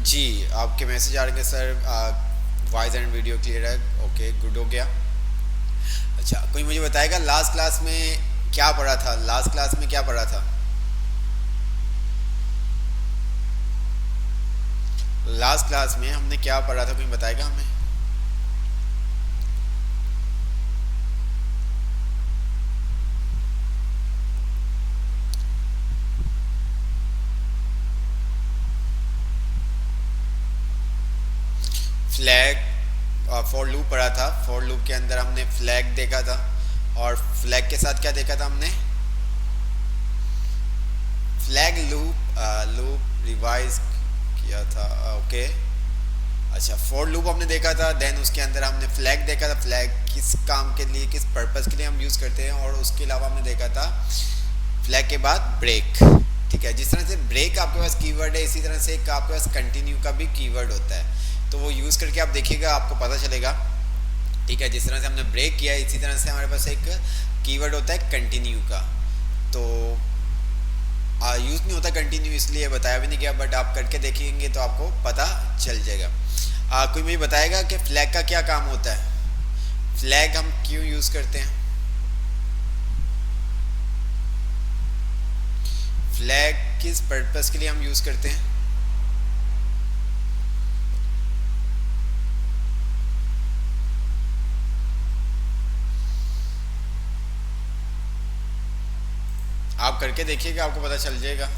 जी, आपके मैसेज आ रहे हैं sir. Voice and video clear है। ओके, गुड हो गया। अच्छा, कोई मुझे बताएगा लास्ट क्लास में क्या पढ़ा था? लास्ट क्लास में क्या पढ़ा था? लास्ट क्लास में हमने क्या पढ़ा था, कोई बताएगा हमें? फ्लैग, फॉर लूप पढ़ा था। फॉर लूप के अंदर हमने फ्लैग देखा था, और फ्लैग के साथ क्या देखा था हमने? फ्लैग लूप, लूप रिवाइज किया था। ओके। अच्छा, फॉर लूप हमने देखा था, देन उसके अंदर हमने फ्लैग देखा था। फ्लैग किस काम के लिए, किस पर्पस के लिए हम यूज़ करते हैं, और उसके अलावा हमने देखा था फ्लैग के बाद ब्रेक। ठीक है, जिस तरह से ब्रेक आपके पास कीवर्ड है, इसी तरह से एक आपके पास कंटिन्यू का भी कीवर्ड होता है, तो वो यूज़ करके आप देखिएगा, आपको पता चलेगा। ठीक है, जिस तरह से हमने ब्रेक किया इसी तरह से हमारे पास एक कीवर्ड होता है कंटिन्यू का। तो यूज़ नहीं होता कंटिन्यू, इसलिए बताया भी नहीं गया, बट आप करके देखेंगे तो आपको पता चल जाएगा। कोई मुझे बताएगा कि फ्लैग का क्या काम होता है? फ्लैग हम क्यों यूज़ करते हैं? फ्लैग किस पर्पस के लिए हम यूज़ करते हैं? आप करके देखिएगा, आपको पता चल जाएगा।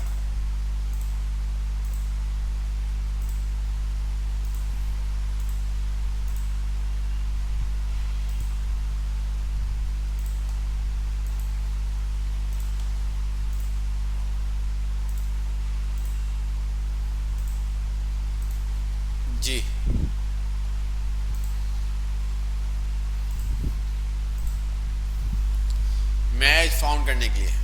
जी, मैच फाउंड करने के लिए।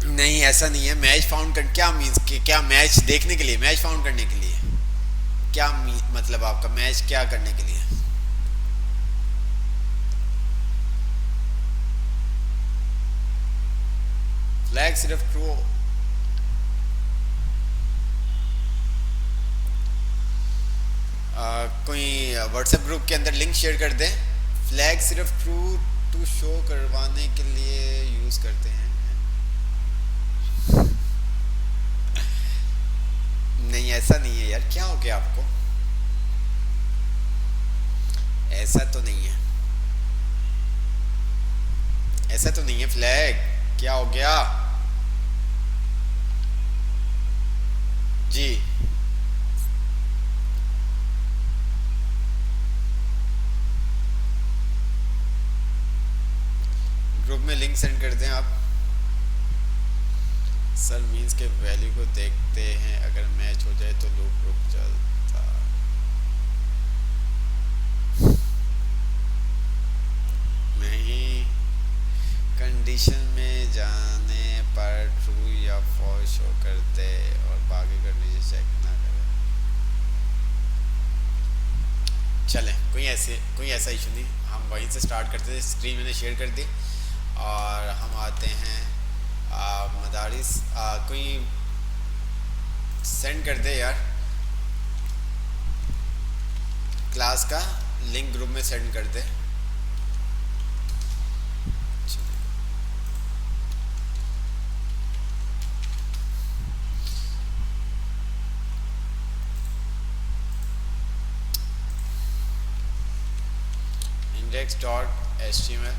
नहीं, ऐसा नहीं है। मैच फाउंड कर क्या मीन्स कि क्या मैच देखने के लिए, मैच फाउंड करने के लिए? क्या मतलब आपका मैच क्या करने के लिए? फ्लैग सिर्फ ट्रू। कोई व्हाट्सएप ग्रुप के अंदर लिंक शेयर कर दें। फ्लैग सिर्फ ट्रू टू शो करवाने के लिए यूज़ करते हैं। नहीं, ऐसा नहीं है यार, क्या हो गया आपको? ऐसा तो नहीं है, ऐसा तो नहीं है। फ्लैग क्या हो गया? जी, ग्रुप में लिंक सेंड कर दें आप। सर मीन्स के वैल्यू को देखते हैं, अगर मैच हो जाए तो लूप रुक जाता। नहीं, कंडीशन में जाने पर ट्रू या फॉल्स शो करते, और बाकी कंडीशन चेक ना करें। चलें, कोई ऐसा इशू नहीं, हम वहीं से स्टार्ट करते थे। स्क्रीन मैंने शेयर कर दी, और हम आते हैं मदारिस। कोई सेंड कर दे यार, क्लास का लिंक ग्रुप में सेंड कर दे। index.html।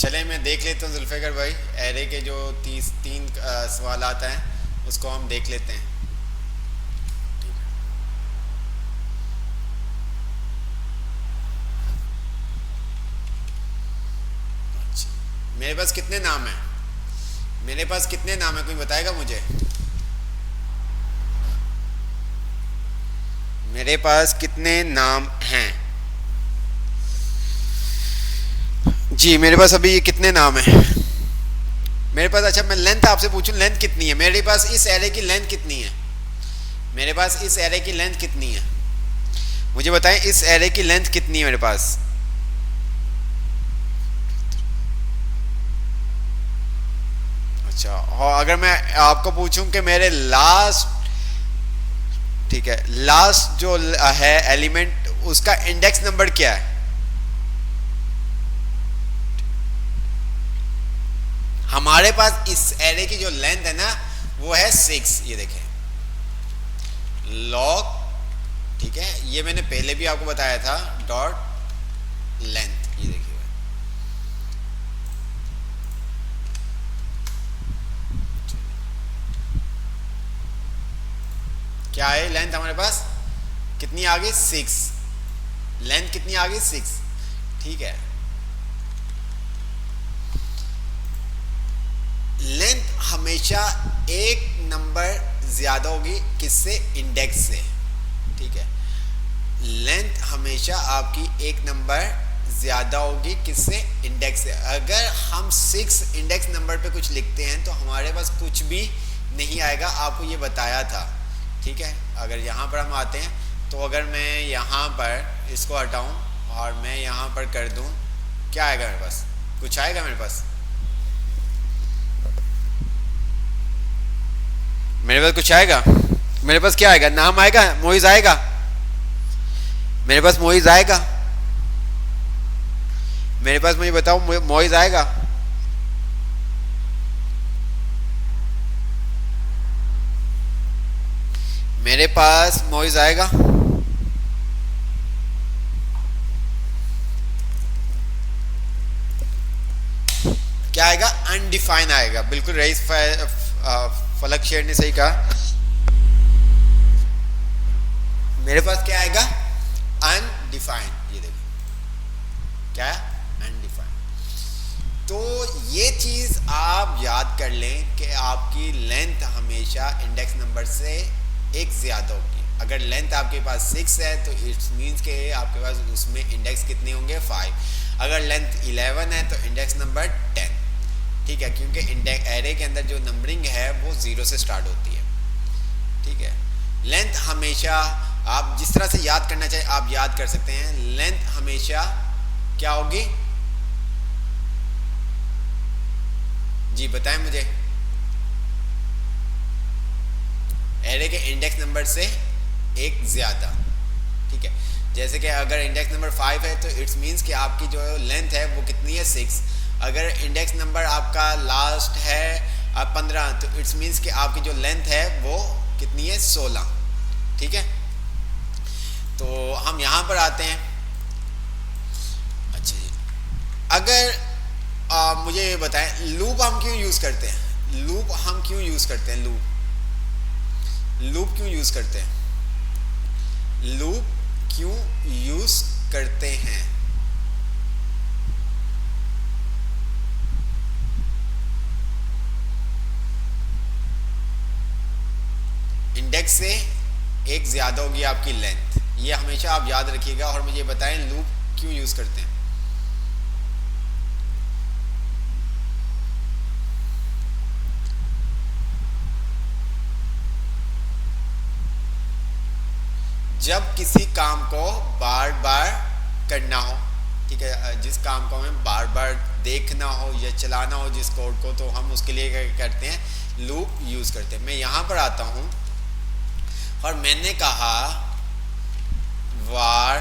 चले मैं देख लेता हूँ जुल्फ़िकार भाई, एरे के जो 3 सवाल आता है उसको हम देख लेते हैं। मेरे पास कितने नाम हैं? मेरे पास कितने नाम है, कोई बताएगा मुझे? मेरे पास कितने नाम हैं? जी मेरे पास अभी ये कितने नाम हैं मेरे पास? अच्छा मैं लेंथ आपसे पूछूं, लेंथ कितनी है मेरे पास? इस एरे की लेंथ कितनी है मेरे पास? इस एरे की लेंथ कितनी है मुझे बताएं, इस एरे की लेंथ कितनी है मेरे पास? अच्छा, और अगर मैं आपको पूछूं कि मेरे लास्ट, ठीक है, लास्ट जो है एलिमेंट उसका इंडेक्स नंबर क्या है? हमारे पास इस एरे की जो लेंथ है ना वो है 6, ये देखें लॉग, ठीक है, ये मैंने पहले भी आपको बताया था, डॉट लेंथ, ये देखिए क्या है लेंथ हमारे पास, कितनी आ गई? 6। लेंथ कितनी आ गई? 6, ठीक है। लेंथ हमेशा एक नंबर ज्यादा होगी किससे? इंडेक्स से, ठीक है। लेंथ हमेशा आपकी एक नंबर ज्यादा होगी किससे? इंडेक्स से। अगर हम 6 इंडेक्स नंबर पे कुछ लिखते हैं तो हमारे पास कुछ भी नहीं आएगा, आपको ये बताया था, ठीक है। अगर यहाँ पर हम आते हैं तो अगर मैं यहाँ पर इसको हटाऊं और मैं यहाँ पर कर दूं, क्या आएगा मेरे पास? कुछ आएगा मेरे पास? मेरे पास कुछ आएगा? मेरे पास क्या आएगा? नाम आएगा, मोइज आएगा, मेरे पास मोइज आएगा, मेरे पास, मुझे बताओ मोइज आएगा? मेरे पास मोइज आएगा? क्या आएगा? अनडिफाइन आएगा, बिल्कुल रईस फलक शेर ने सही कहा। मेरे पास क्या आएगा? अनडिफाइन, ये देखो क्या है? अनडिफाइन। तो ये चीज आप याद कर लें कि आपकी लेंथ हमेशा इंडेक्स नंबर से एक ज्यादा होगी। अगर लेंथ आपके पास 6 है तो इट्स मीन्स के आपके पास उसमें इंडेक्स कितने होंगे? 5। अगर लेंथ 11 है तो इंडेक्स नंबर 10, ठीक है, क्योंकि इंडेक्स एरे के अंदर जो नंबरिंग है वो 0 से स्टार्ट होती है, ठीक है। लेंथ हमेशा आप जिस तरह से याद करना चाहिए आप याद कर सकते हैं। लेंथ हमेशा क्या होगी? जी बताएं मुझे। एरे के इंडेक्स नंबर से एक ज्यादा, ठीक है। जैसे कि अगर इंडेक्स नंबर 5 है तो इट्स मीन्स कि आपकी जो लेंथ है वो कितनी है? 6। अगर इंडेक्स नंबर आपका लास्ट है 15 तो इट्स मीन्स कि आपकी जो लेंथ है वो कितनी है? 16, ठीक है। तो हम यहां पर आते हैं। अच्छा जी, अगर मुझे ये बताएं लूप हम क्यों यूज करते हैं? लूप हम क्यों यूज करते हैं? लूप क्यों यूज करते हैं? लूप क्यों यूज करते हैं? इंडेक्स से एक ज्यादा होगी आपकी लेंथ, ये हमेशा आप याद रखिएगा। और मुझे बताएं लूप क्यों यूज करते हैं? जब किसी काम को बार बार करना हो, ठीक है, जिस काम को हमें बार बार देखना हो या चलाना हो जिस कोड को, तो हम उसके लिए क्या करते हैं? लूप यूज करते हैं। मैं यहां पर आता हूं और मैंने कहा वार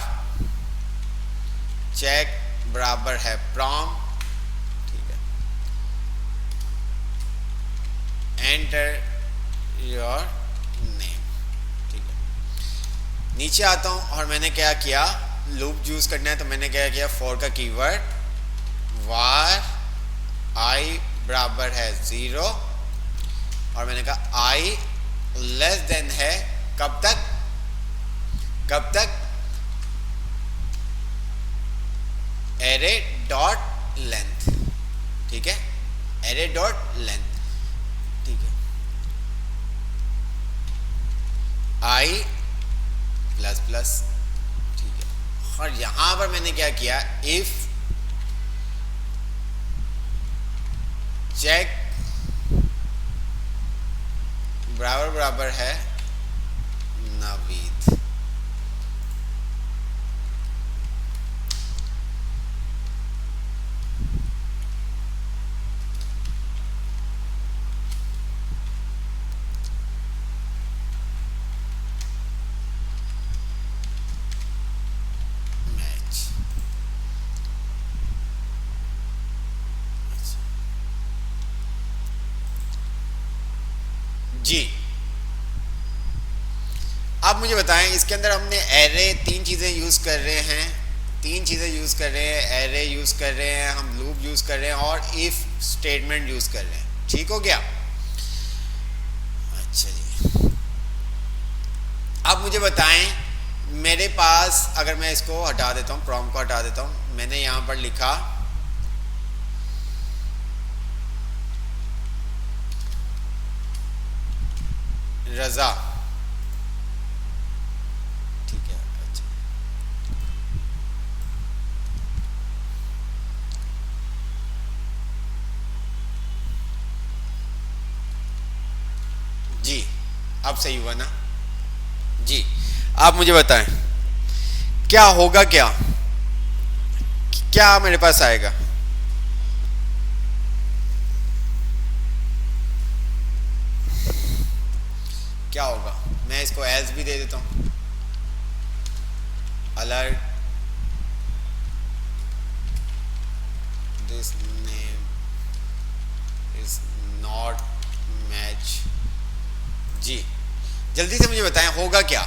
चेक बराबर है प्रॉम, ठीक है, एंटर योर नेम, ठीक है। नीचे आता हूं और मैंने क्या किया? लूप यूज करना है तो मैंने क्या किया? फॉर का कीवर्ड वार बराबर है 0 और मैंने कहा आई लेस देन है कब तक, कब तक, एरे डॉट लेंथ, ठीक है, एरे डॉट लेंथ, ठीक है, आई प्लस प्लस, ठीक है। और यहां पर मैंने क्या किया, इफ चेक बराबर बराबर है नवीद, जी। अब मुझे बताएं, इसके अंदर हमने एरे तीन चीज़ें यूज़ कर रहे हैं, तीन चीज़ें यूज़ कर रहे हैं, एरे यूज़ कर रहे हैं, हम लूप यूज़ कर रहे हैं और इफ़ स्टेटमेंट यूज़ कर रहे हैं, ठीक हो गया। अच्छा जी, अब मुझे बताएं, मेरे पास अगर मैं इसको हटा देता हूँ, प्रॉम्प्ट को हटा देता हूँ, मैंने यहाँ पर लिखा रज़ा, ठीक है। अच्छा जी, अब सही हुआ ना जी। आप मुझे बताएं क्या होगा, क्या क्या मेरे पास आएगा, क्या होगा। मैं इसको एज भी दे देता हूं, alert this name is not match जी। जल्दी से मुझे बताएं होगा क्या,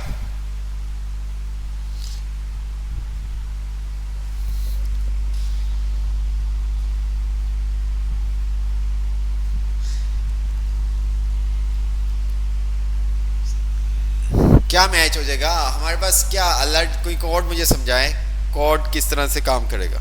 क्या मैच हो जाएगा हमारे पास, क्या अलर्ट, कोई कोड मुझे समझाएं, कोड किस तरह से काम करेगा।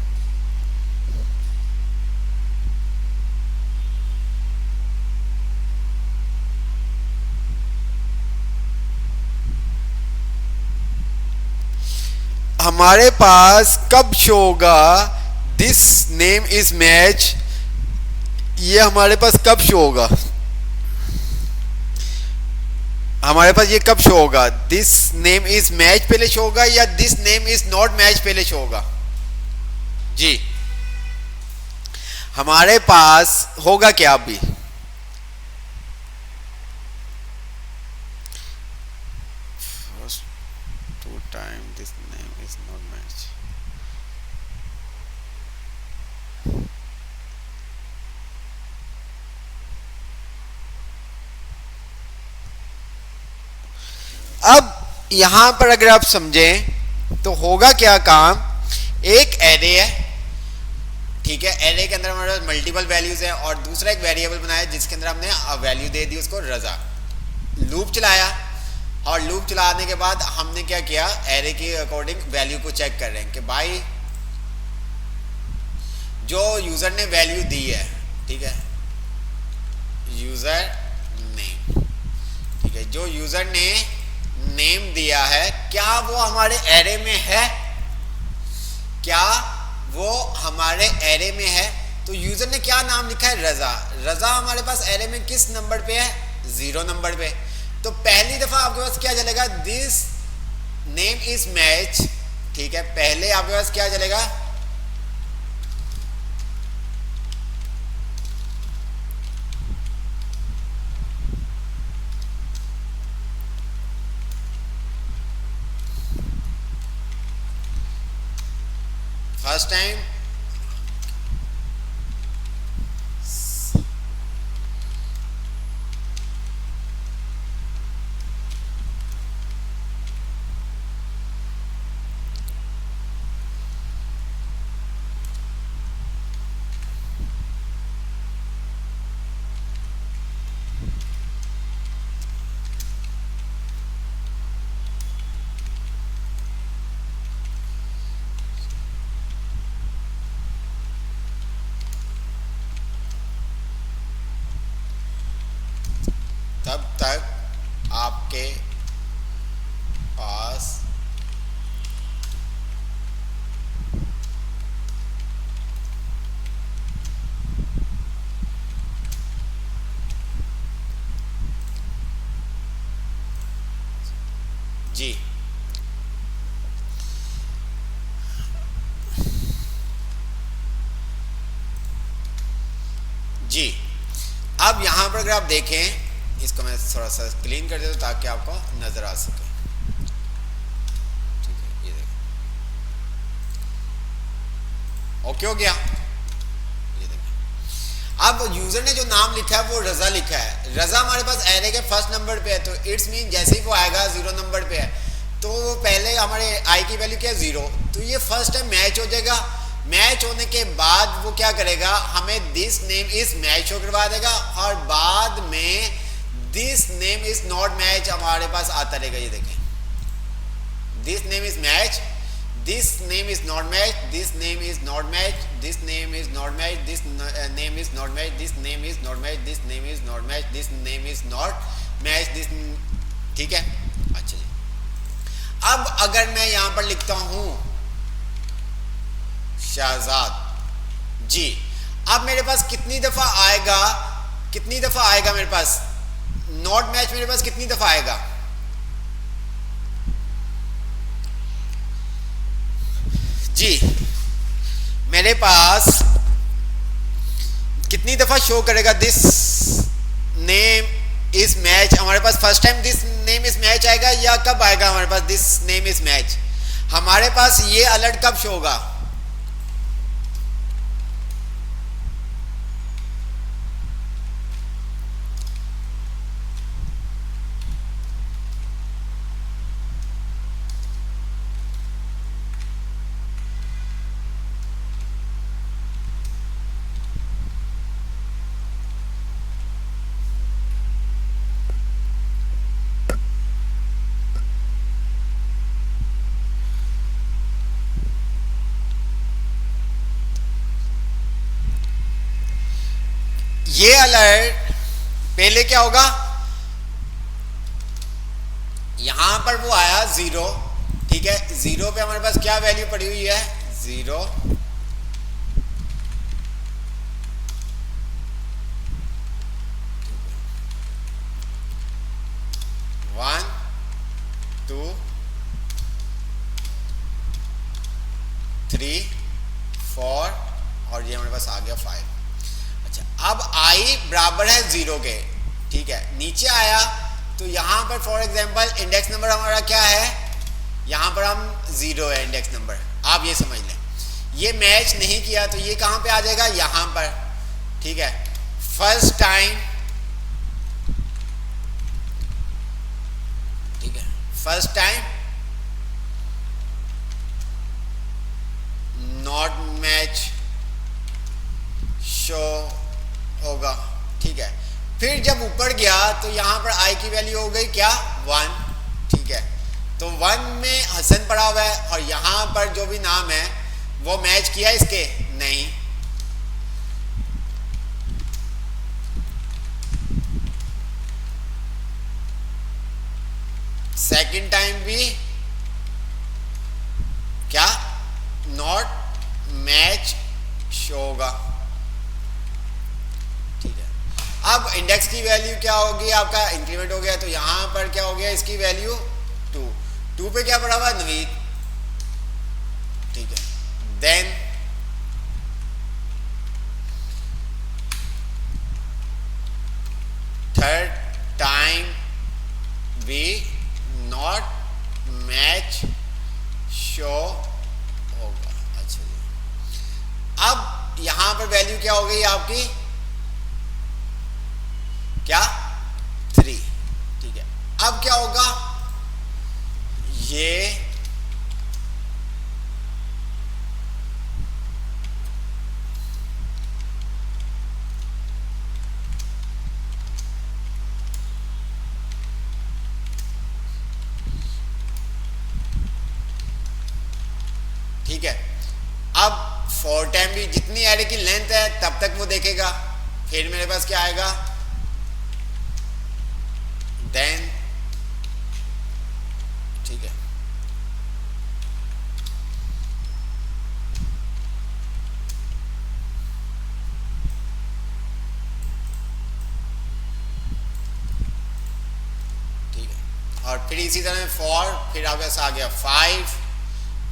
हमारे पास कब शो होगा दिस नेम इज मैच, ये हमारे पास कब शो होगा, हमारे पास ये कब शो होगा, दिस नेम इज मैच पहले शो होगा या this name is not match पहले शो होगा जी। हमारे पास होगा क्या अभी, first two time this name is not match, अब यहां पर अगर आप समझें तो होगा क्या काम, एक एरे है, ठीक है, एरे के अंदर हमारे पास मल्टीपल वैल्यूज है और दूसरा एक वेरिएबल बनाया जिसके अंदर हमने वैल्यू दे दी उसको रजा, लूप चलाया और लूप चलाने के बाद हमने क्या किया, एरे के अकॉर्डिंग वैल्यू को चेक कर रहे हैं कि भाई जो यूजर ने वैल्यू दी है, ठीक है, यूजर नेम, ठीक है, जो यूजर ने नेम दिया है क्या वो हमारे एरे में है, क्या वो हमारे एरे में है, तो यूजर ने क्या नाम लिखा है, रजा, रजा हमारे पास एरे में किस नंबर पे है, 0 नंबर पे। तो पहली दफा आपके पास क्या चलेगा, दिस नेम इज मैच, ठीक है, पहले आपके पास क्या चलेगा, फर्स्ट टाइम जी। अब यहाँ पर अगर आप देखें, इसको मैं थोड़ा सा क्लीन कर देता हूँ ताकि आपको नजर आ सके। ठीक है, ये देखें, ओके हो गया। ये देखें, अब यूजर ने जो नाम लिखा है वो रजा लिखा है। रजा हमारे पास एरे के फर्स्ट नंबर पे है, तो इट्स मीन जैसे ही वो आएगा 0 नंबर पे है, तो वो पहले हमारे आई की वैल्यू क्या है 0, तो ये फर्स्ट टाइम मैच हो जाएगा। मैच होने के बाद वो क्या करेगा, हमें this name is match show करवा देगा, और बाद में this name is not match हमारे पास आता रहेगा। ये देखें, this name is match, this name is not match, this name is not match, this name is not match, this name is not match, this name is not match, this name is not match, this name is not match, this, ठीक है। अच्छा जी, अब अगर मैं यहां पर लिखता हूं शहजाद जी, अब मेरे पास कितनी दफा आएगा, कितनी दफा आएगा मेरे पास नॉट मैच, मेरे पास कितनी दफा आएगा जी, मेरे पास कितनी दफा शो करेगा दिस नेम इज मैच। हमारे पास first time this name is match आएगा, या कब आएगा हमारे पास दिस नेम इज मैच, हमारे पास ये अलर्ट कब शो होगा, ये अलर्ट पहले क्या होगा, यहां पर वो आया 0, ठीक है, 0 पे हमारे पास क्या वैल्यू पड़ी हुई है 0, 1 2 3 4 और ये हमारे पास आ गया 5। अब आई बराबर है 0 के, ठीक है, नीचे आया तो यहां पर फॉर एग्जांपल इंडेक्स नंबर हमारा क्या है, यहां पर हम 0 है इंडेक्स नंबर, आप ये समझ लें। ये मैच नहीं किया तो ये कहां पे आ जाएगा, यहां पर, ठीक है। फर्स्ट टाइम, ठीक है, first time not match show होगा, ठीक है। फिर जब ऊपर गया तो यहां पर आई की वैल्यू हो गई क्या 1, ठीक है, तो 1 में हसन पड़ा हुआ है, और यहां पर जो भी नाम है वो मैच किया इसके नहीं, सेकंड टाइम भी क्या नॉट मैच शो होगा। अब इंडेक्स की वैल्यू क्या होगी, आपका इंक्रीमेंट हो गया, तो यहां पर क्या हो गया, इसकी वैल्यू 2 पे क्या पड़ा हुआ नवीद, ठीक है। देन थर्ड टाइम भी नॉट मैच शो होगा। अच्छा जी, अब यहां पर वैल्यू क्या हो गई आपकी, क्या 3, ठीक है। अब क्या होगा, ये ठीक है। अब फॉर टाइम भी जितनी एरे की लेंथ है तब तक वो देखेगा, फिर मेरे पास क्या आएगा, देन, ठीक है, ठीक है, और फिर इसी तरह फॉर, फिर आपके पास आ गया 5,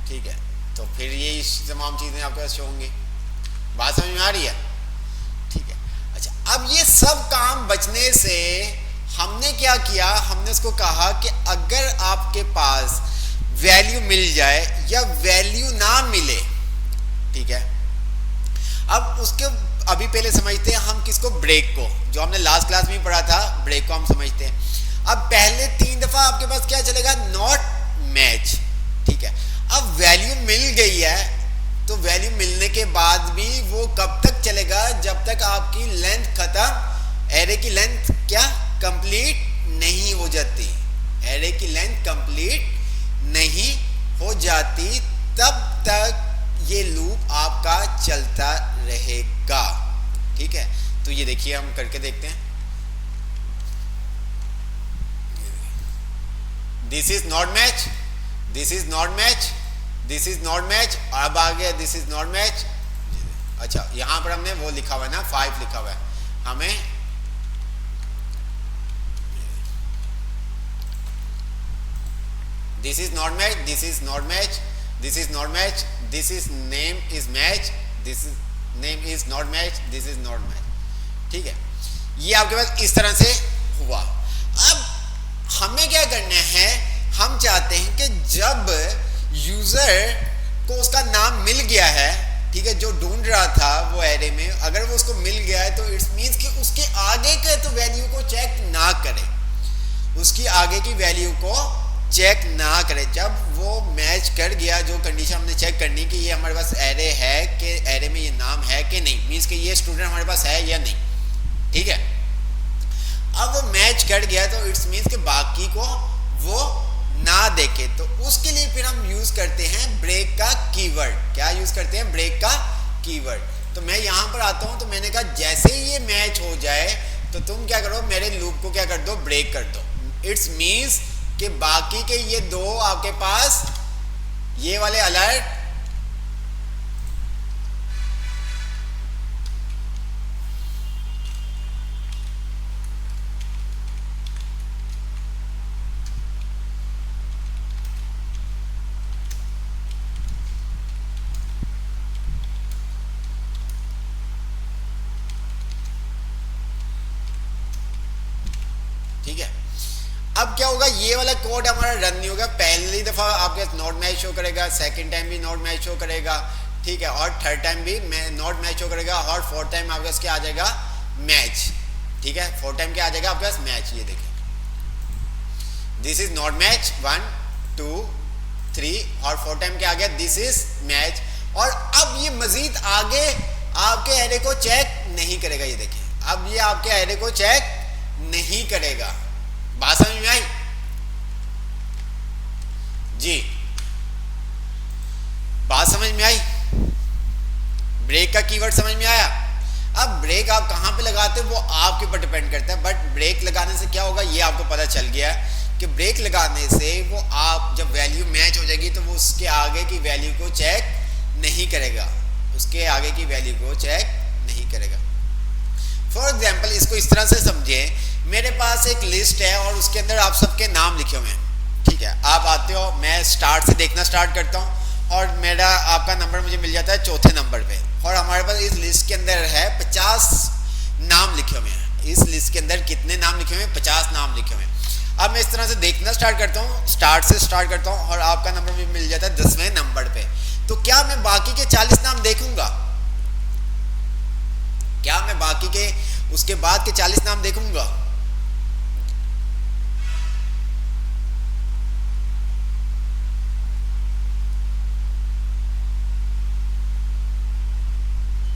ठीक है, तो फिर ये तमाम चीजें आपके पास होंगी। बात समझ में आ रही है, ठीक है। अच्छा, अब ये सब काम बचने से हमने क्या किया, हमने उसको कहा कि अगर आपके पास वैल्यू मिल जाए या वैल्यू ना मिले, ठीक है, अब उसके अभी पहले समझते हैं हम किसको, ब्रेक को, जो हमने लास्ट क्लास में पढ़ा था, ब्रेक को हम समझते हैं। अब पहले 3 दफा आपके पास क्या चलेगा, नॉट मैच, ठीक है। अब वैल्यू मिल गई है, तो वैल्यू मिलने के बाद भी वो कब तक चलेगा, जब तक आपकी लेंथ खत्म, एरे की लेंथ क्या कंप्लीट नहीं हो जाती, एरे की लेंथ कंप्लीट नहीं हो जाती, तब तक ये लूप आपका चलता रहेगा, ठीक है। तो ये देखिए हम करके देखते हैं। This is not match, this is not match, this is not match, अब आ गया दिस इज नॉट मैच। अच्छा यहां पर हमने वो लिखा हुआ है ना, 5 लिखा हुआ है, हमें this is not match, this is not match, this is not match, this is name is match, this is name is not match, this is not match, ठीक है। ये आपके पास इस तरह से हुआ। अब हमें क्या करना है, हम चाहते हैं कि जब यूजर को उसका नाम मिल गया है, ठीक है, जो ढूंढ रहा था वो एरे में, अगर वो उसको मिल गया है तो इट्स मींस कि उसके आगे के तो वैल्यू को चेक ना करे, उसकी आगे की वैल्यू को चेक ना करे। जब वो मैच कर गया, जो कंडीशन हमने चेक करनी कि ये हमारे पास एरे है, कि एरे में ये नाम है कि नहीं, मींस कि ये स्टूडेंट हमारे पास है या नहीं, ठीक है। अब वो मैच कर गया तो इट्स मींस कि बाकी को वो ना देखे, तो उसके लिए फिर हम यूज करते हैं ब्रेक का कीवर्ड। क्या यूज करते हैं, ब्रेक का कीवर्ड। तो मैं यहां पर आता हूं, तो मैंने कहा जैसे ही ये मैच हो जाए तो तुम क्या करो, मेरे लूप को क्या कर दो, ब्रेक कर दो। इट्स मींस कि बाकी के ये 2 आपके पास ये वाले अलर्ट अब क्या होगा, ये वाला कोड हमारा रन नहीं होगा। पहली दफा आपके नॉट मैच शो करेगा, सेकंड टाइम भी नॉट मैच शो करेगा, ठीक है, और थर्ड टाइम भी नॉट मैच शो करेगा, और फोर्थ टाइम आपके पास क्या आ जाएगा, मैच, ठीक है, फोर्थ टाइम क्या आ जाएगा आपके पास, मैच। ये देखिए दिस इज नॉट मैच 1 2 3, और फोर्थ टाइम क्या आ गया, दिस इज मैच। और अब ये मजीद आगे आपके एरे को चेक नहीं करेगा। ये देखिए अब ये आपके एरे को चेक नहीं करेगा। बात समझ में आई जी, बात समझ में आई, ब्रेक का कीवर्ड समझ में आया। अब ब्रेक आप कहां पे लगाते हो वो आपके ऊपर डिपेंड करता है, बट ब्रेक लगाने से क्या होगा ये आपको पता चल गया कि ब्रेक लगाने से वो आप जब वैल्यू मैच हो जाएगी तो वो उसके आगे की वैल्यू को चेक नहीं करेगा, उसके आगे की वैल्यू को चेक नहीं करेगा। फॉर एग्जाम्पल इसको इस तरह से समझे, मेरे पास एक लिस्ट है और उसके अंदर आप सबके नाम लिखे हुए हैं, ठीक है, आप आते हो, मैं स्टार्ट से देखना स्टार्ट करता हूँ और मेरा आपका नंबर मुझे मिल जाता है चौथे नंबर पे, और हमारे पास इस लिस्ट के अंदर है 50 नाम लिखे हुए हैं। इस लिस्ट के अंदर कितने नाम लिखे हुए हैं, 50 नाम लिखे हुए हैं। अब मैं इस तरह से देखना स्टार्ट करता हूँ, स्टार्ट से स्टार्ट करता हूँ, और आपका नंबर मुझे मिल जाता है 10वें नंबर पे। तो क्या मैं बाकी के 40 नाम देखूंगा, क्या मैं बाकी के उसके बाद के 40 नाम देखूंगा,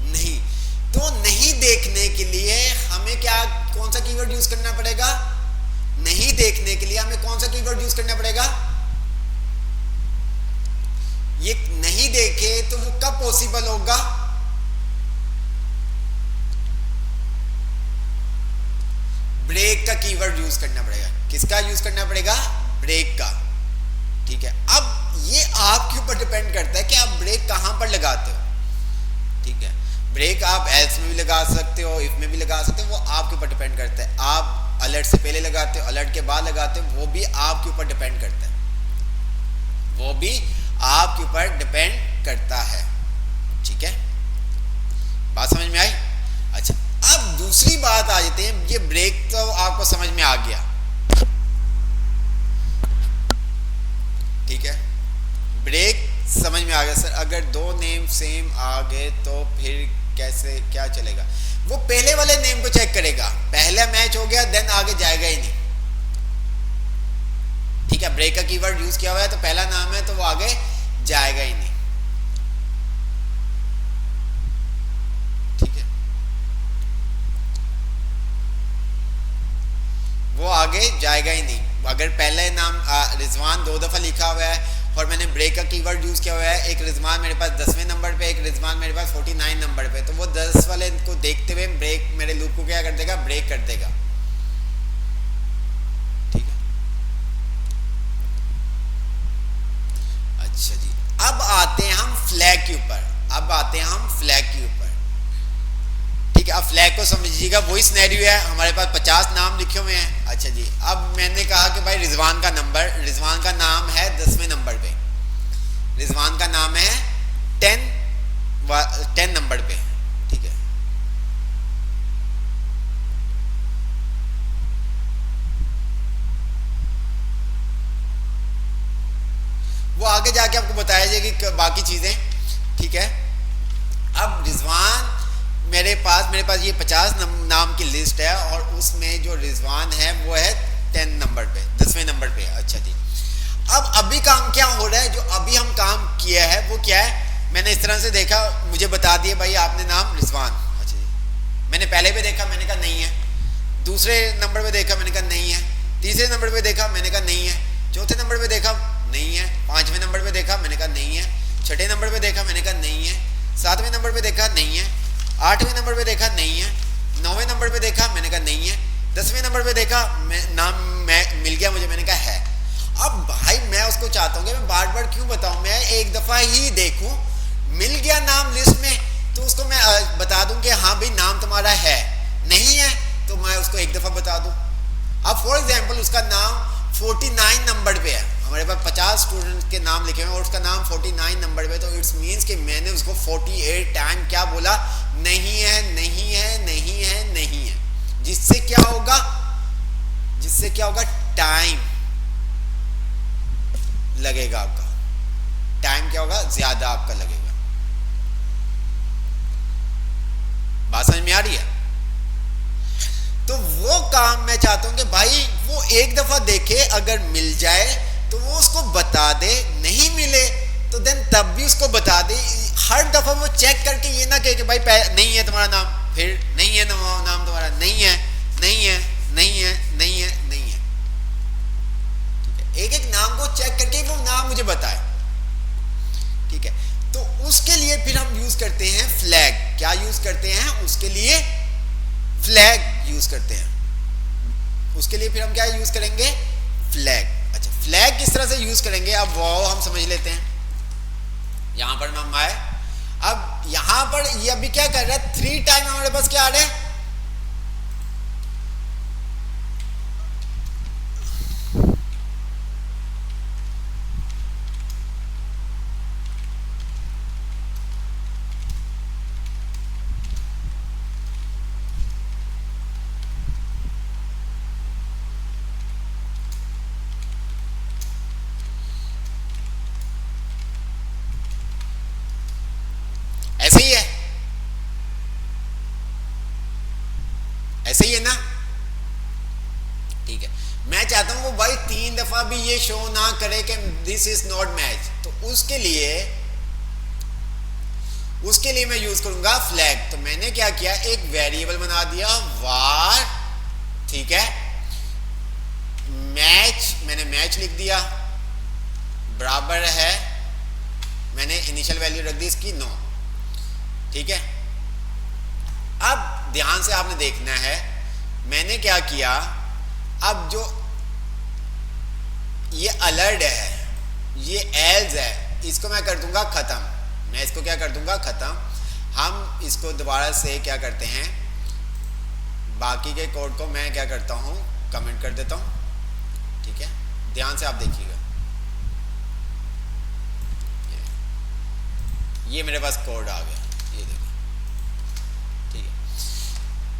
नहीं। तो नहीं देखने के लिए हमें क्या, कौन सा कीवर्ड यूज करना पड़ेगा, नहीं देखने के लिए हमें कौन सा कीवर्ड यूज करना पड़ेगा, ये नहीं देखे तो वो कब पॉसिबल होगा, ब्रेक का कीवर्ड यूज करना पड़ेगा। किसका यूज करना पड़ेगा, ब्रेक का, ठीक है। अब ये आपके ऊपर डिपेंड करता है कि आप ब्रेक कहां पर लगाते हो, ठीक है। ब्रेक आप एल्स में भी लगा सकते हो, इफ में भी लगा सकते हो, वो आपके ऊपर डिपेंड करता है। आप अलर्ट से पहले लगाते हो, अलर्ट के बाद लगाते हो, वो भी आपके ऊपर डिपेंड करता है, वो भी आपके ऊपर डिपेंड करता है, ठीक है। बात समझ में आई। अच्छा अब दूसरी बात आ जाते हैं, ये ब्रेक तो आपको समझ में आ गया, ठीक है, ब्रेक समझ में आ गया सर। अगर दो नेम सेम आ गए तो फिर कैसे क्या चलेगा? वो पहले वाले नेम को चेक करेगा, पहला मैच हो गया देन आगे जाएगा ही नहीं, ठीक है। ब्रेक का कीवर्ड यूज किया हुआ है तो पहला नाम है तो वो आगे जाएगा ही नहीं, ठीक है, वो आगे जाएगा ही नहीं। अगर पहले नाम रिजवान 2 दफा लिखा हुआ है और मैंने ब्रेक का कीवर्ड यूज किया हुआ है, एक रिजवान मेरे पास 10वें नंबर पे, एक रिजवान मेरे पास 49 नंबर पे, तो वो 10 वाले को देखते हुए ब्रेक मेरे लूप को क्या कर देगा? ब्रेक कर देगा, ठीक है। अच्छा जी, अब आते हैं हम फ्लैग के ऊपर, अब आते हैं हम फ्लैग के ऊपर, ठीक है। अब फ्लैग को समझिएगा, वही सिनेरियो है, हमारे पास 50 नाम लिखे हुए हैं। अच्छा जी, अब मैंने कहा कि भाई रिजवान का नंबर, रिजवान का नाम है 10वें नंबर पे, रिजवान का नाम है 10 नंबर पे, ठीक है। वो आगे जाके आपको बताया जाएगी बाकी चीजें, ठीक है। अब रिजवान मेरे पास ये 50 नाम की लिस्ट है और उसमें जो रिजवान है वो है 10 नंबर पे, 10वें नंबर पे। अच्छा जी, अब अभी काम क्या हो रहा है? जो अभी हम काम किया है वो क्या है? मैंने इस तरह से देखा, मुझे बता दिए भाई आपने नाम रिजवान। अच्छा जी, मैंने पहले पे देखा, मैंने कहा नहीं है, दूसरे नंबर पे देखा, मैंने कहा नहीं है, तीसरे नंबर पे देखा, मैंने कहा नहीं है, चौथे नंबर पे देखा नहीं है, 5वें नंबर पे देखा, मैंने कहा नहीं है, 6ठे नंबर पे देखा, मैंने कहा नहीं है, 7वें नंबर पे देखा नहीं है, 8वें नंबर पे देखा नहीं है, 9वें नंबर पे देखा, मैंने कहा नहीं है, 10वें नंबर पे देखा, नाम मिल गया मुझे, मैंने कहा है। अब भाई मैं उसको चाहता हूँ कि मैं बार बार क्यों बताऊं, मैं एक दफा ही देखूं, मिल गया नाम लिस्ट में तो उसको मैं बता दूं कि हाँ भाई नाम तुम्हारा है, नहीं है तो मैं उसको एक दफा बता दूं। अब फॉर एग्जांपल उसका नाम 49 नंबर पे है, हमारे पास 50 स्टूडेंट के नाम लिखे हुए और उसका नाम 49 नंबर पे, तो इट्स मींस कि मैंने उसको 48 टाइम क्या बोला? नहीं है, नहीं है, नहीं है, नहीं है, जिससे क्या होगा? जिससे क्या होगा? टाइम लगेगा आपका, टाइम क्या होगा? ज्यादा आपका लगेगा। बात समझ में आ रही है? तो वो काम मैं चाहता हूं कि भाई वो एक दफा देखे, अगर मिल जाए तो वो उसको बता दे, नहीं मिले तो देन तब भी उसको बता दे। हर दफा वो चेक करके ये ना कहे कि भाई नहीं है तुम्हारा नाम, फिर नहीं है नाम तुम्हारा, नहीं है, नहीं है, नहीं है, नहीं है, नहीं है, ठीक है। एक एक नाम को चेक करके वो नाम मुझे बताए, ठीक है। तो उसके लिए फिर हम यूज करते हैं फ्लैग। क्या यूज करते हैं? उसके लिए फ्लैग यूज करते हैं। उसके लिए फिर हम क्या यूज करेंगे? फ्लैग। अच्छा, फ्लैग किस तरह से यूज करेंगे अब वो हम समझ लेते हैं। यहां पर हम आए, अब यहां पर ये अभी क्या कर रहा है? 3 टाइम हमारे पास क्या आ रहा है? ऐसे ही है, ऐसे ही है ना? ठीक है। मैं चाहता हूं वो भाई 3 दफा भी ये शो ना करे कि दिस इज नॉट मैच, तो उसके लिए मैं यूज करूंगा फ्लैग। तो मैंने क्या किया, एक वेरिएबल बना दिया var, ठीक है, मैच, मैंने मैच लिख दिया, बराबर है, मैंने इनिशियल वैल्यू रख दी इसकी 9, ठीक है। अब ध्यान से आपने देखना है, मैंने क्या किया, अब जो ये अलर्ट है, ये एल्स है, इसको मैं कर दूंगा खत्म, मैं इसको क्या कर दूंगा? खत्म। हम इसको दोबारा से क्या करते हैं, बाकी के कोड को मैं क्या करता हूं, कमेंट कर देता हूं, ठीक है। ध्यान से आप देखिएगा, ये मेरे पास कोड आ गया, ये देखो, ठीक है।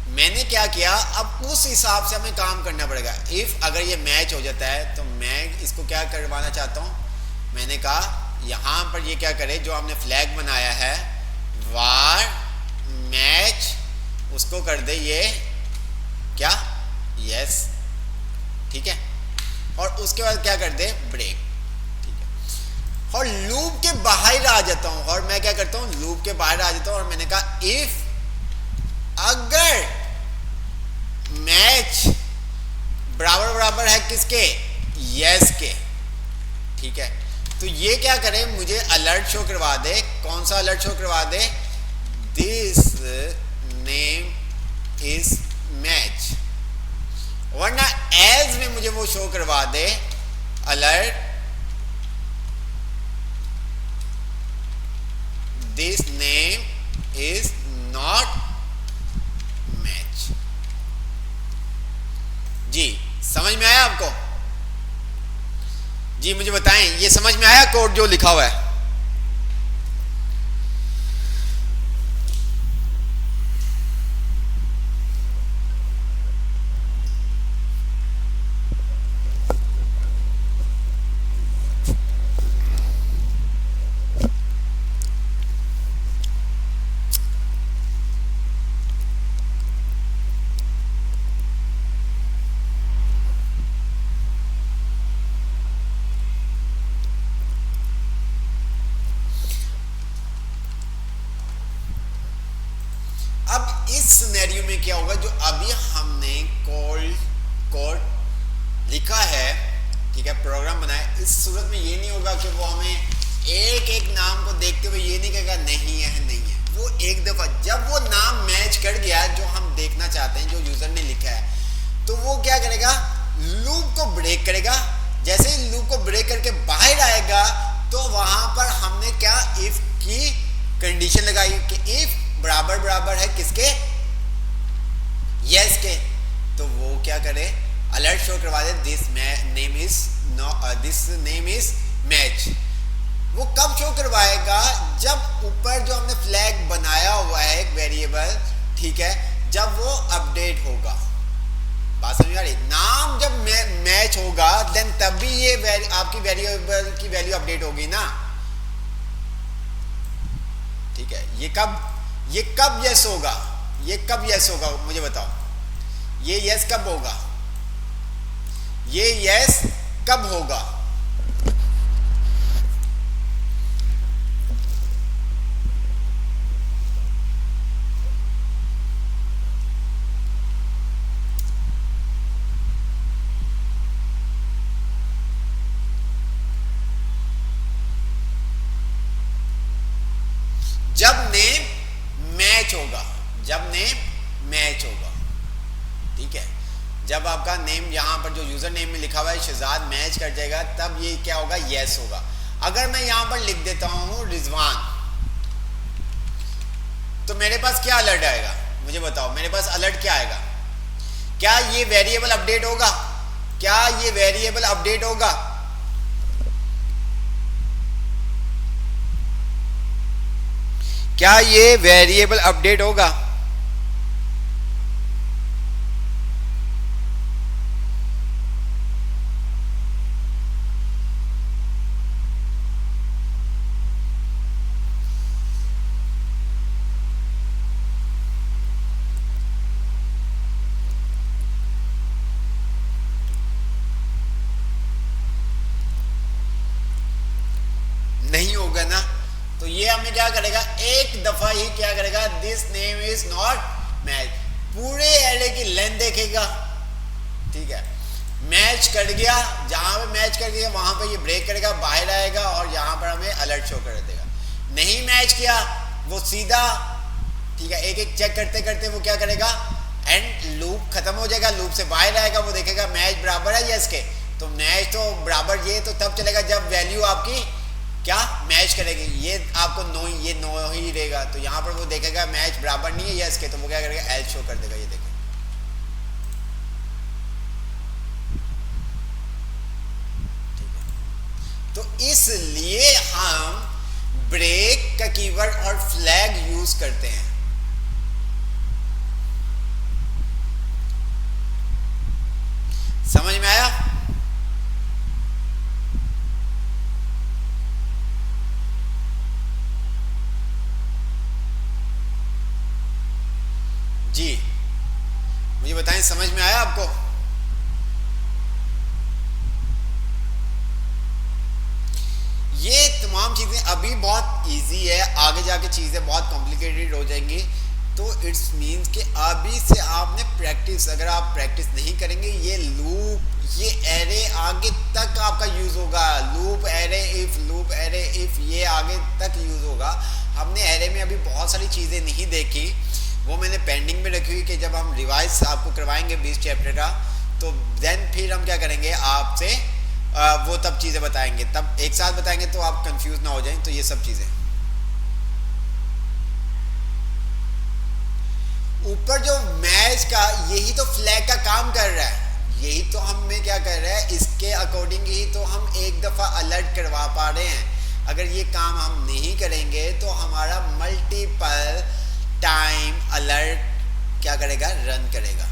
मैंने क्या किया, अब उस हिसाब से हमें काम करना पड़ेगा। इफ अगर ये मैच हो जाता है तो मैं इसको क्या करवाना चाहता हूं, मैंने कहा यहां पर ये क्या करे, जो हमने फ्लैग बनाया है वार मैच उसको कर दे ये क्या, यस, ठीक है, और उसके बाद क्या कर दे ब्रेक, ठीक है। और लूप के बाहर आ जाता हूं, और मैं क्या करता हूं लूप के बाहर आ जाता हूं, और मैंने कहा इफ अगर मैच बराबर बराबर है किसके, यस के, ठीक है। तो ये क्या करे, मुझे अलर्ट शो करवा दे, कौन सा अलर्ट शो करवा दे, दिस नेम इज मैच, वरना एज में मुझे वो शो करवा दे alert this name is not match. जी समझ में आया आपको? जी मुझे बताएं, ये समझ में आया कोड जो लिखा हुआ है? अब इस सिनेरियो में क्या होगा, जो अभी हमने कोड लिखा है, ठीक है, प्रोग्राम बनाया, इस सूरत में ये नहीं होगा कि वो हमें एक एक नाम को देखते हुए ये नहीं कहेगा नहीं है नहीं है। वो एक दफा जब वो नाम मैच कर गया जो हम देखना चाहते हैं, जो यूजर ने लिखा है, तो वो क्या करेगा, लूप को ब्रेक करेगा। जैसे ही लूप को ब्रेक करके बाहर आएगा तो वहां पर हमने क्या इफ की कंडीशन लगाई कि इफ बराबर बराबर है किसके, यस के, तो वो क्या करे, अलर्ट शो करवा दे दिस नेम इज मैच। वो कब शो करवाएगा, जब ऊपर जो हमने फ्लैग बनाया हुआ है एक वेरिएबल, ठीक है, जब वो अपडेट होगा। बात समझ आ रही? नाम जब मैच होगा देन तभी ये आपकी वेरिएबल की वैल्यू अपडेट होगी ना, ठीक है। ये कब यस होगा, ये कब यस होगा मुझे बताओ, ये यस कब होगा, ये यस कब होगा? जब नेम मैच होगा, जब नेम मैच होगा, ठीक है। जब आपका नेम यहां पर जो यूजर नेम में लिखा हुआ है शहजाद मैच कर जाएगा, तब ये क्या होगा, यस होगा। अगर मैं यहां पर लिख देता हूं रिजवान, तो मेरे पास क्या अलर्ट आएगा मुझे बताओ, मेरे पास अलर्ट क्या आएगा? क्या ये वेरिएबल अपडेट होगा? क्या ये वेरिएबल अपडेट होगा? क्या ये वेरिएबल अपडेट होगा? नहीं होगा ना। तो ये हमें क्या करेगा, एक दफा ही क्या करेगा, this name is not match, पूरे एरे की लेंथ देखेगा, ठीक है। मैच कर गया, जहां पे मैच कर गया वहां पे ये ब्रेक करेगा, बाहर आएगा और यहां पर हमें अलर्ट शो कर देगा। नहीं मैच किया वो सीधा, ठीक है, एक एक चेक करते करते वो क्या करेगा, एंड लूप खत्म हो जाएगा, लूप से बाहर आएगा, वो देखेगा मैच बराबर है यस के, तो मैच तो बराबर ये तो तब चलेगा जब वैल्यू आपकी क्या मैच करेगी, ये आपको नो ही रहेगा, तो यहां पर वो देखेगा मैच बराबर नहीं है यस के, तो वो क्या करेगा, एल शो कर देगा, ये देखो, ठीक है। तो इसलिए हम ब्रेक का कीवर्ड और फ्लैग यूज करते हैं। मुझे बताएं, समझ में आया आपको? ये तमाम चीजें अभी बहुत इजी है, आगे जाके चीजें बहुत कॉम्प्लिकेटेड हो जाएंगी। तो इट्स मीन्स कि अभी से आपने प्रैक्टिस, अगर आप प्रैक्टिस नहीं करेंगे, ये लूप, ये एरे आगे तक आपका यूज होगा। Loop array if, loop array if, ये आगे तक यूज होगा। हमने एरे में अभी बहुत सारी चीजें नहीं देखी, वो मैंने पेंडिंग में रखी हुई कि जब हम रिवाइज आपको करवाएंगे 20 चैप्टर का, तो देन फिर हम क्या करेंगे आपसे वो तब चीजें बताएंगे, तब एक साथ बताएंगे तो आप कंफ्यूज ना हो जाएं। तो ये सब चीजें ऊपर जो मैच का, यही तो फ्लैग का काम कर रहा है, यही तो हमें क्या कर रहा है, इसके अकॉर्डिंग ही तो हम एक दफा अलर्ट करवा पा रहे हैं। अगर ये काम हम नहीं करेंगे तो हमारा मल्टीपल टाइम अलर्ट क्या करेगा, रन करेगा।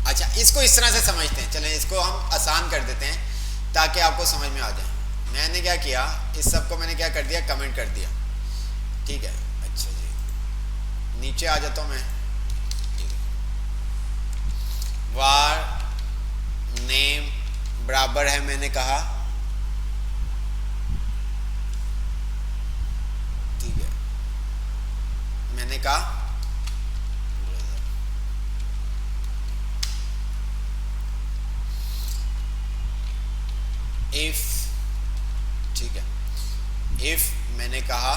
अच्छा, इसको इस तरह से समझते हैं, चलें इसको हम आसान कर देते हैं ताकि आपको समझ में आ जाए। मैंने क्या किया, इस सब को मैंने क्या कर दिया, कमेंट कर दिया, ठीक है। अच्छा जी, नीचे आ जाता हूं मैं। वार नेम बराबर है, मैंने कहा, ठीक है, मैंने कहा इफ, ठीक है, इफ मैंने कहा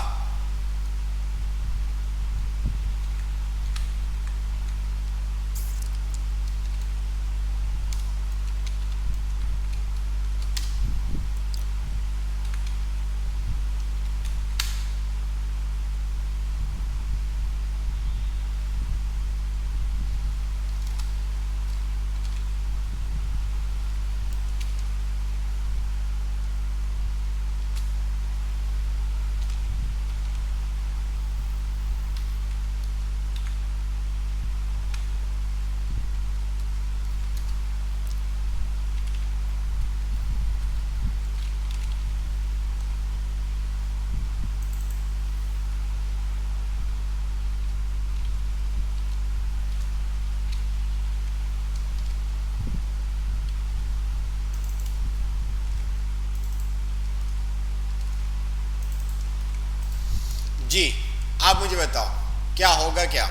जी, आप मुझे बताओ क्या होगा, क्या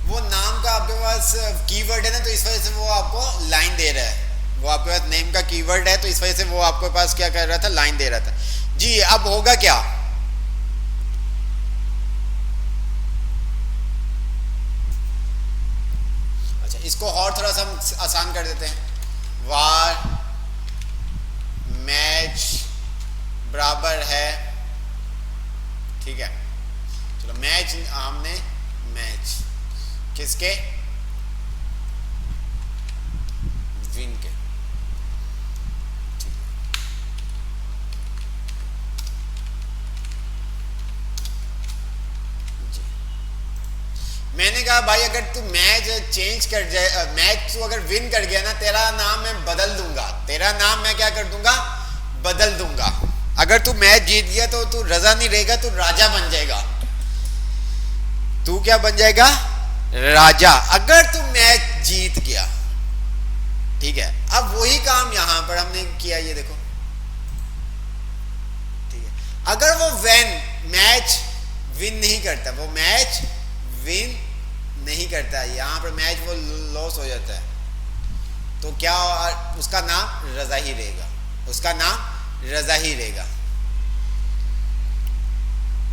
वो नाम का आपके पास कीवर्ड है ना, तो इस वजह से वो आपको लाइन दे रहा है। वो आपके पास नेम का कीवर्ड है, तो इस वजह से वो आपके पास क्या कर रहा था, लाइन दे रहा था। जी, अब होगा क्या, इसको और थोड़ा सा हम आसान कर देते हैं। वार मैच बराबर है, ठीक है, चलो मैच, हमने मैच किसके, विन के, मैंने कहा भाई अगर तू मैच चेंज कर जाए, मैच तू अगर विन कर गया ना, तेरा नाम मैं बदल दूंगा, तेरा नाम मैं क्या कर दूंगा, बदल दूंगा। अगर तू मैच जीत गया तो तू रजा नहीं रहेगा, तू राजा बन जाएगा। तू क्या बन जाएगा, राजा, अगर तू मैच जीत गया, ठीक है। अब वही काम यहां पर हमने किया, ये देखो, ठीक है। अगर वो मैच विन नहीं करता, वो मैच विन नहीं करता है, यहां पर मैच वो लॉस हो जाता है, तो क्या उसका नाम रजा ही रहेगा, उसका नाम रजा ही रहेगा।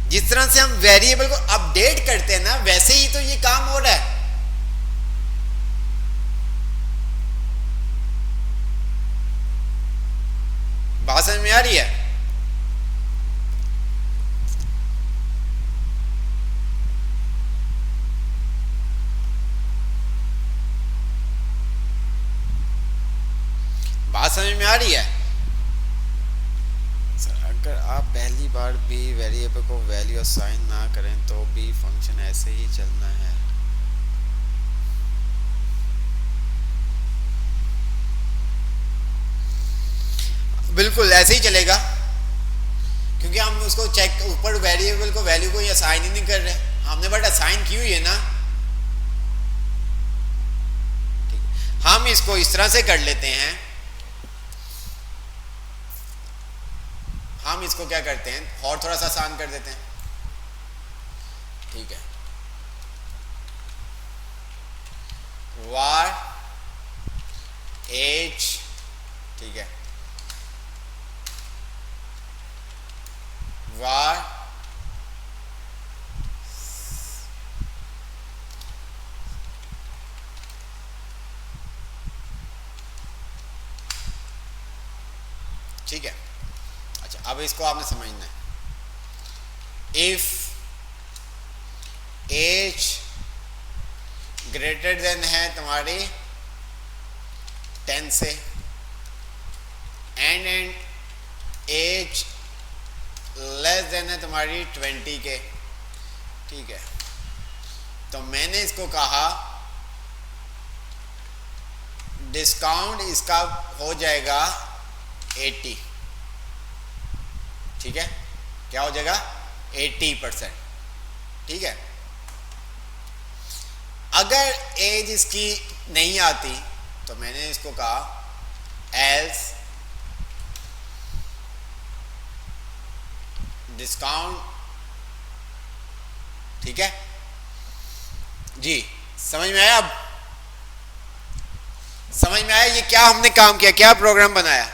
जिस तरह से हम वेरिएबल को अपडेट करते हैं ना, वैसे ही तो ये काम हो रहा है। बात समझ में आ रही है? बात समझ में आ रही है? सर, अगर आप पहली बार भी वेरिएबल को वैल्यू असाइन ना करें तो भी फंक्शन ऐसे ही चलना है। बिल्कुल ऐसे ही चलेगा, क्योंकि हम उसको चेक ऊपर वेरिएबल को वैल्यू को असाइन ही नहीं कर रहे, हमने बट असाइन की हुई है ना। ठीक, हम इसको इस तरह से कर लेते हैं, हम इसको क्या करते हैं और थोड़ा सा आसान कर देते हैं। ठीक है, var age, ठीक है, var ठीक है। अच्छा, अब इसको आपने समझना है। इफ एज ग्रेटर देन है तुम्हारी 10 से एंड एज लेस देन है तुम्हारी 20 के। ठीक है, तो मैंने इसको कहा डिस्काउंट इसका हो जाएगा 80। ठीक है, क्या हो जाएगा 80%। ठीक है, अगर एज इसकी नहीं आती तो मैंने इसको कहा एल्स डिस्काउंट। ठीक है जी, समझ में आया? अब समझ में आया ये क्या हमने काम किया, क्या प्रोग्राम बनाया?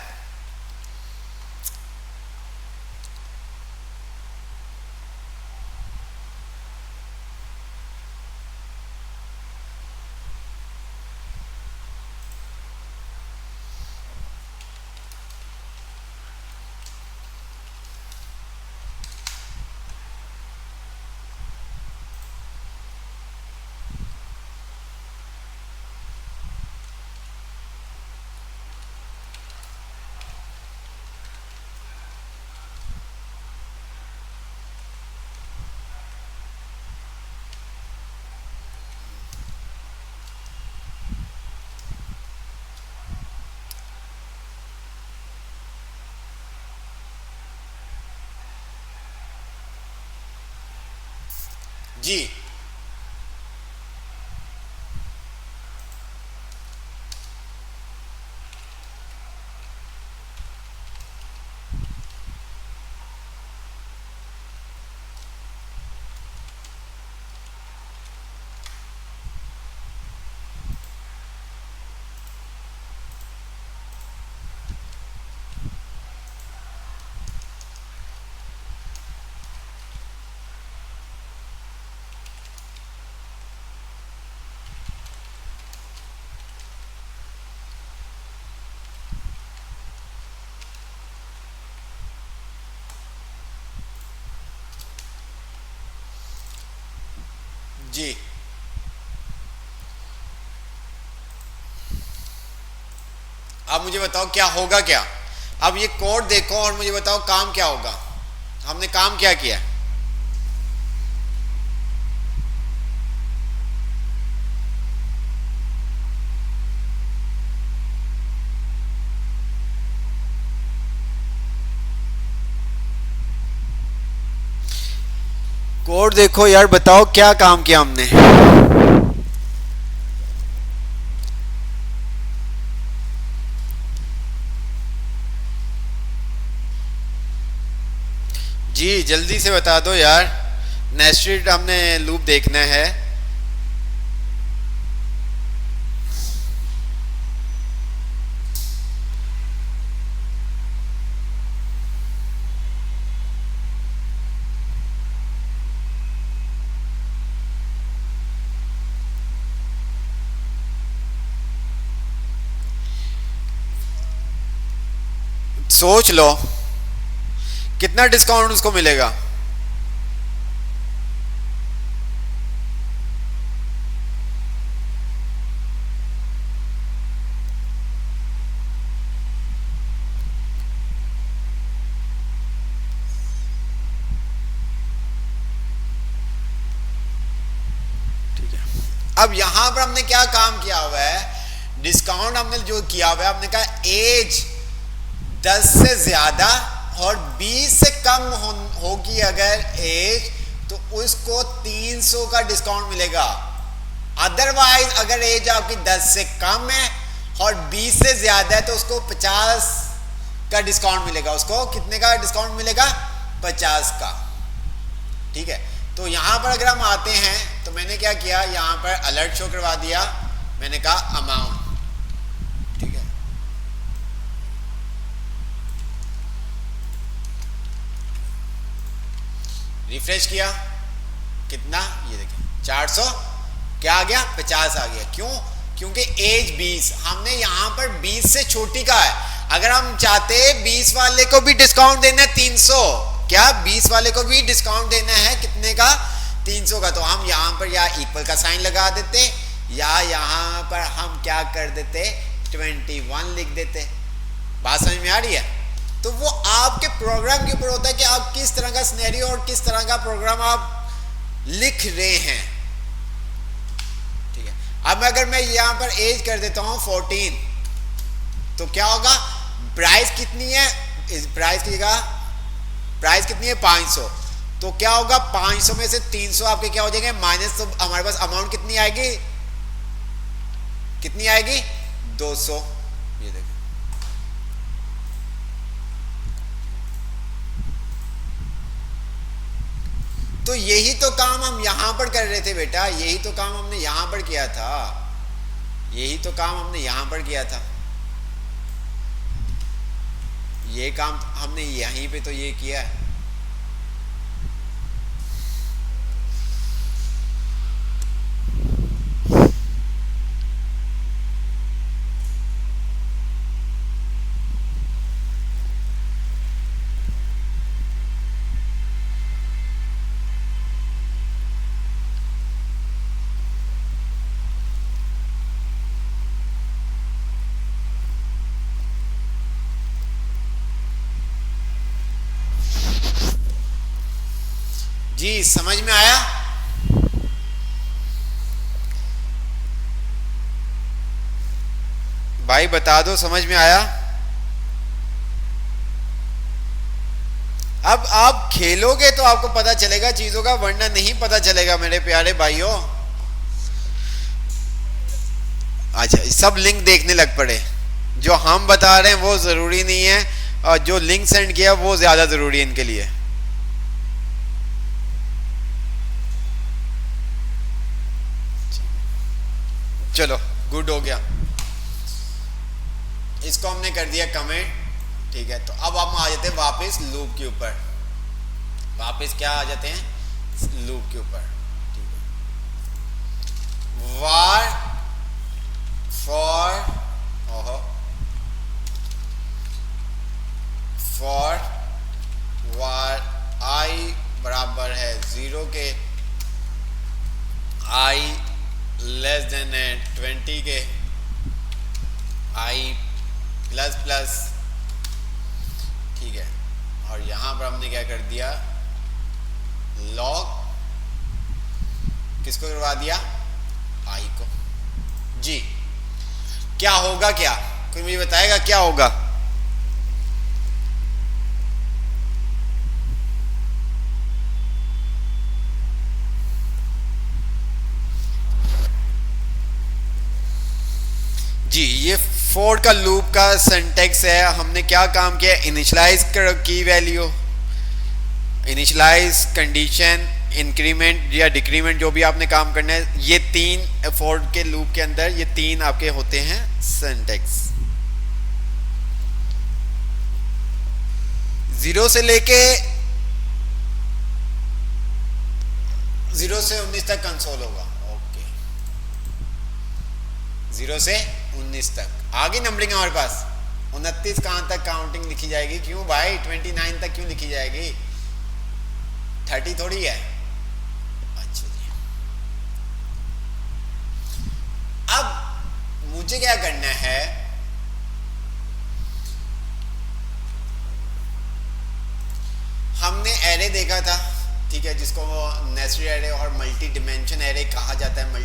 जी जी अब मुझे बताओ क्या होगा क्या। अब ये कोड देखो और मुझे बताओ काम क्या होगा। हमने काम क्या किया? कोड देखो यार, बताओ क्या काम किया हमने। जी जल्दी से बता दो यार, नेस्टेड हमने लूप देखना है। सोच लो कितना डिस्काउंट उसको मिलेगा। अब यहां पर हमने क्या काम किया हुआ है, डिस्काउंट हमने जो किया हुआ है, हमने कहा एज 10 से ज्यादा और 20 से कम होगी अगर एज, तो उसको 300 का डिस्काउंट मिलेगा। अदरवाइज अगर एज आपकी 10 से कम है और 20 से ज्यादा है तो उसको 50 का डिस्काउंट मिलेगा। उसको कितने का डिस्काउंट मिलेगा? 50 का। ठीक है, तो यहां पर अगर हम आते हैं तो मैंने क्या किया, यहां पर अलर्ट शो करवा दिया, मैंने कहा अमाउंट। ठीक है, रिफ्रेश किया, कितना, ये देखिए 400 क्या आ गया, 50 आ गया। क्यों? क्योंकि एज 20, हमने यहां पर 20 से छोटी का है। अगर हम चाहते 20 वाले को भी डिस्काउंट देना है 300, क्या 20 वाले को भी डिस्काउंट देना है कितने का, 300 का, तो हम यहां पर या इक्वल का साइन लगा देते या यहां पर हम क्या कर देते, 21 लिख देते। बात समझ में आ रही है? तो वो आपके प्रोग्राम के ऊपर होता है कि आप किस तरह का सिनेरियो और किस तरह का प्रोग्राम आप लिख रहे हैं। ठीक है, अब अगर मैं यहां पर एज कर देता हूं 14, तो क्या होगा, प्राइस कितनी है, प्राइस की जगह प्राइस कितनी है 500, तो क्या होगा 500 में से 300 आपके क्या हो जाएंगे माइनस, तो हमारे पास अमाउंट कितनी आएगी, कितनी आएगी 200। ये देखो, तो यही तो काम हम यहां पर कर रहे थे बेटा, यही तो काम हमने यहां पर किया था, यही तो काम हमने यहां पर किया था, ये काम हमने यहीं पे तो ये किया है। जी समझ में आया? भाई बता दो, समझ में आया? अब आप खेलोगे तो आपको पता चलेगा चीजों का, वरना नहीं पता चलेगा मेरे प्यारे भाइयों। अच्छा, सब लिंक देखने लग पड़े, जो हम बता रहे हैं वो जरूरी नहीं है और जो लिंक सेंड किया वो ज्यादा जरूरी है इनके लिए। चलो गुड हो गया, इसको हमने कर दिया कमेंट। ठीक है, तो अब हम आ जाते हैं वापस लूप के ऊपर, वापस क्या आ जाते हैं लूप के ऊपर। ठीक है, वार फॉर वार आई बराबर है 0 के, आई लेस देन 20 के, आई प्लस प्लस। ठीक है, और यहां पर हमने क्या कर दिया, लॉग किसको करवा दिया, आई को। जी क्या होगा, क्या कोई मुझे बताएगा क्या होगा? जी ये फोर का लूप का सिंटेक्स है। हमने क्या काम किया, इनिशियलाइज की वैल्यू, इनिशियलाइज, कंडीशन, इंक्रीमेंट या डिक्रीमेंट, जो भी आपने काम करना है, ये तीन फोर के लूप के अंदर ये तीन आपके होते हैं सिंटेक्स। 0 से लेके 0 से 19 तक कंसोल होगा। ओके, 0 से 19 तक आगे नंबरिंग हमारे पास 29 कहां तक काउंटिंग लिखी जाएगी? क्यों भाई 29 तक क्यों लिखी जाएगी? 30 थोड़ी है। अच्छा जी, अब मुझे क्या करना है, हमने एरे देखा था, ठीक है, जिसको नेस्टेड एरे और मल्टी डिमेंशन एरे कहा जाता है।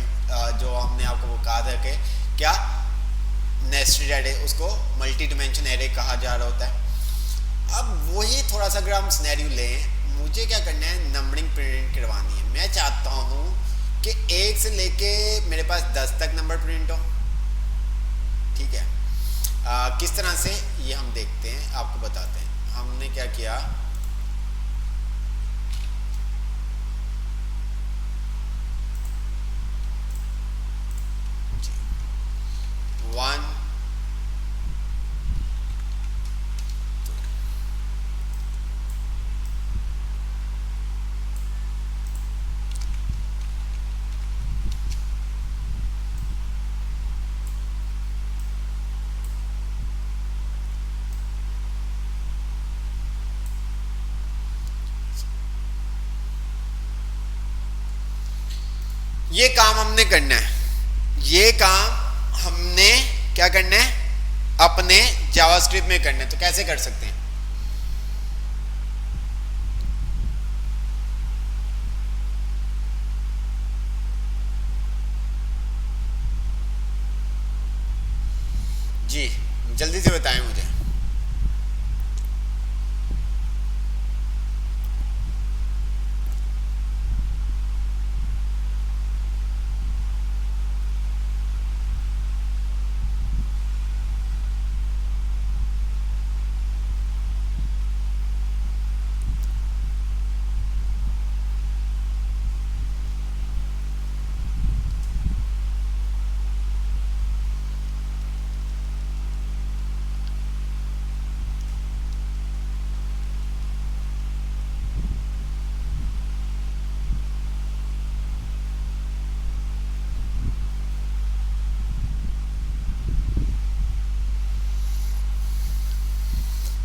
जो हमने आपको वो कहा था कि क्या नेस्टेड एरे, उसको मल्टी डिमेंशन एरे कहा जा रहा होता है। अब वही थोड़ा सा अगर हम सिनेरियो लें, मुझे क्या करना है, नंबरिंग प्रिंट करवानी है। मैं चाहता हूँ कि 1 से लेके मेरे पास 10 तक नंबर प्रिंट हो। ठीक है, किस तरह से ये हम देखते हैं, आपको बताते हैं। हमने क्या किया, वन, ये काम हमने करना है। ये काम हमने क्या करना है, अपने जावास्क्रिप्ट में करना है। तो कैसे कर सकते हैं, जी जल्दी से बताएं मुझे।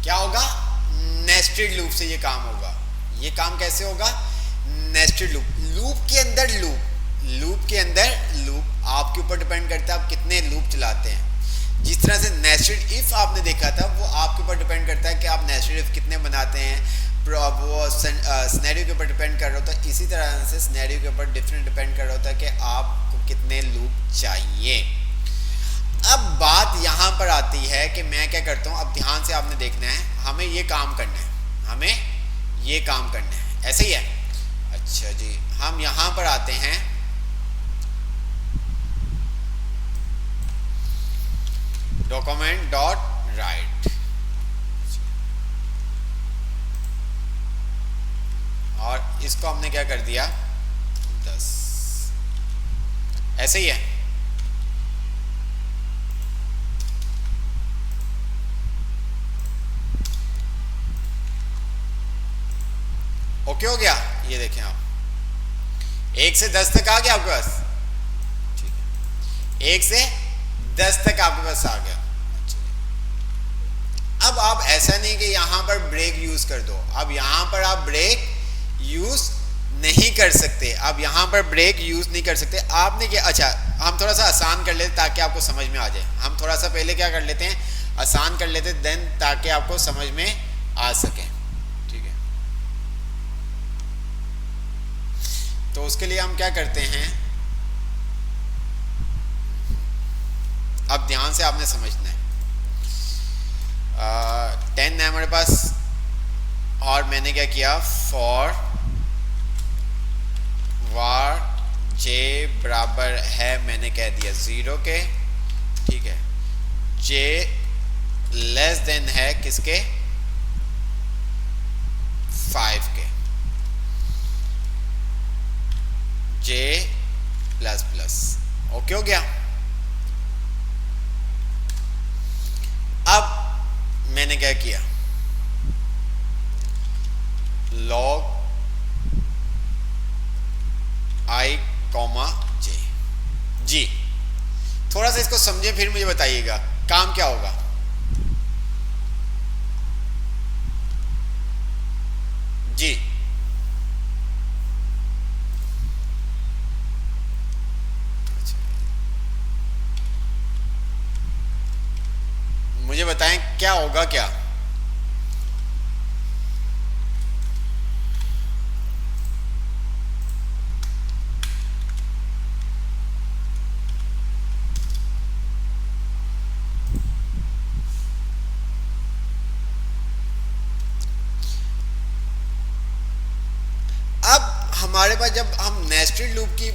क्या होगा, नेस्टेड लूप से ये काम होगा। ये काम कैसे होगा, नेस्टेड लूप, लूप के अंदर लूप, लूप के अंदर लूप। आपके ऊपर डिपेंड करता है आप कितने लूप चलाते हैं। जिस तरह से नेस्टेड इफ आपने देखा था, वो आपके ऊपर डिपेंड करता है कि आप नेस्टेड इफ कितने बनाते हैं, वो सिनेरियो के ऊपर डिपेंड कर रहा होता है। इसी तरह से सिनेरियो के ऊपर डिफरेंट डिपेंड कर रहा होता है कि आपको कितने लूप चाहिए। अब बात यहाँ पर आती है कि मैं क्या करता हूँ, अब ध्यान से आपने देखना है, हमें ये काम करना है, हमें ये काम करना है, ऐसे ही है। अच्छा जी, हम यहाँ पर आते हैं, डॉक्यूमेंट डॉट राइट, और इसको हमने क्या कर दिया, 10, ऐसे ही है। ओके हो गया, ये देखें आप 1 से 10 तक आ गया आपके पास। ठीक है, 1 से 10 तक आपके पास आ गया। अच्छा, अब आप ऐसा नहीं कि यहां पर ब्रेक यूज कर दो, अब यहां पर आप ब्रेक यूज नहीं कर सकते। अब यहां पर ब्रेक यूज नहीं कर सकते आपने क्या। अच्छा, हम थोड़ा सा आसान कर लेते ताकि आपको समझ में आ जाए। हम थोड़ा सा पहले क्या कर लेते हैं, आसान कर लेते, देन ताकि आपको समझ में आ सके। तो उसके लिए हम क्या करते हैं, अब ध्यान से आपने समझना है। 10 है हमारे पास, और मैंने क्या किया, फॉर वार जे बराबर है, मैंने कह दिया 0 के। ठीक है, जे लेस देन है किसके, 5 के, जे प्लस प्लस। ओके हो गया। अब मैंने क्या किया, लॉग आई कॉमा जे। जी थोड़ा सा इसको समझे फिर मुझे बताइएगा काम क्या होगा। जी मुझे बताएं क्या होगा, क्या हमारे पास जब हम नेस्टेड लूप की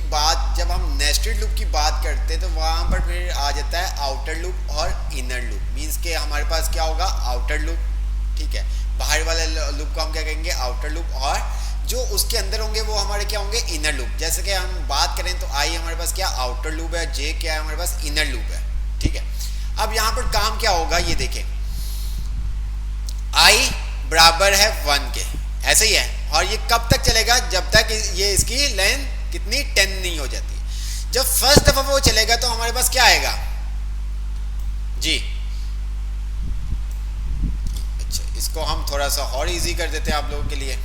बात करते हैं तो वहां पर फिर आ जाता है आउटर लूप और इनर लूप। मींस के हमारे पास क्या होगा, आउटर लूप, ठीक है, बाहर वाले लूप को हम क्या कहेंगे, आउटर लूप, और जो उसके अंदर होंगे वो हमारे क्या होंगे, इनर लूप। जैसे कि हम बात करें तो आई हमारे पास क्या आउटर लूप है, जे क्या है हमारे पास इनर लूप है, ठीक है। अब यहाँ पर काम क्या होगा ये देखें, आई बराबर है 1 के, ऐसे ही है, और ये कब तक चलेगा, जब तक ये इसकी लेंथ कितनी 10 नहीं हो जाती। जब फर्स्ट दफा वो चलेगा तो हमारे पास क्या आएगा जी, अच्छा इसको हम थोड़ा सा और इजी कर देते हैं आप लोगों के लिए।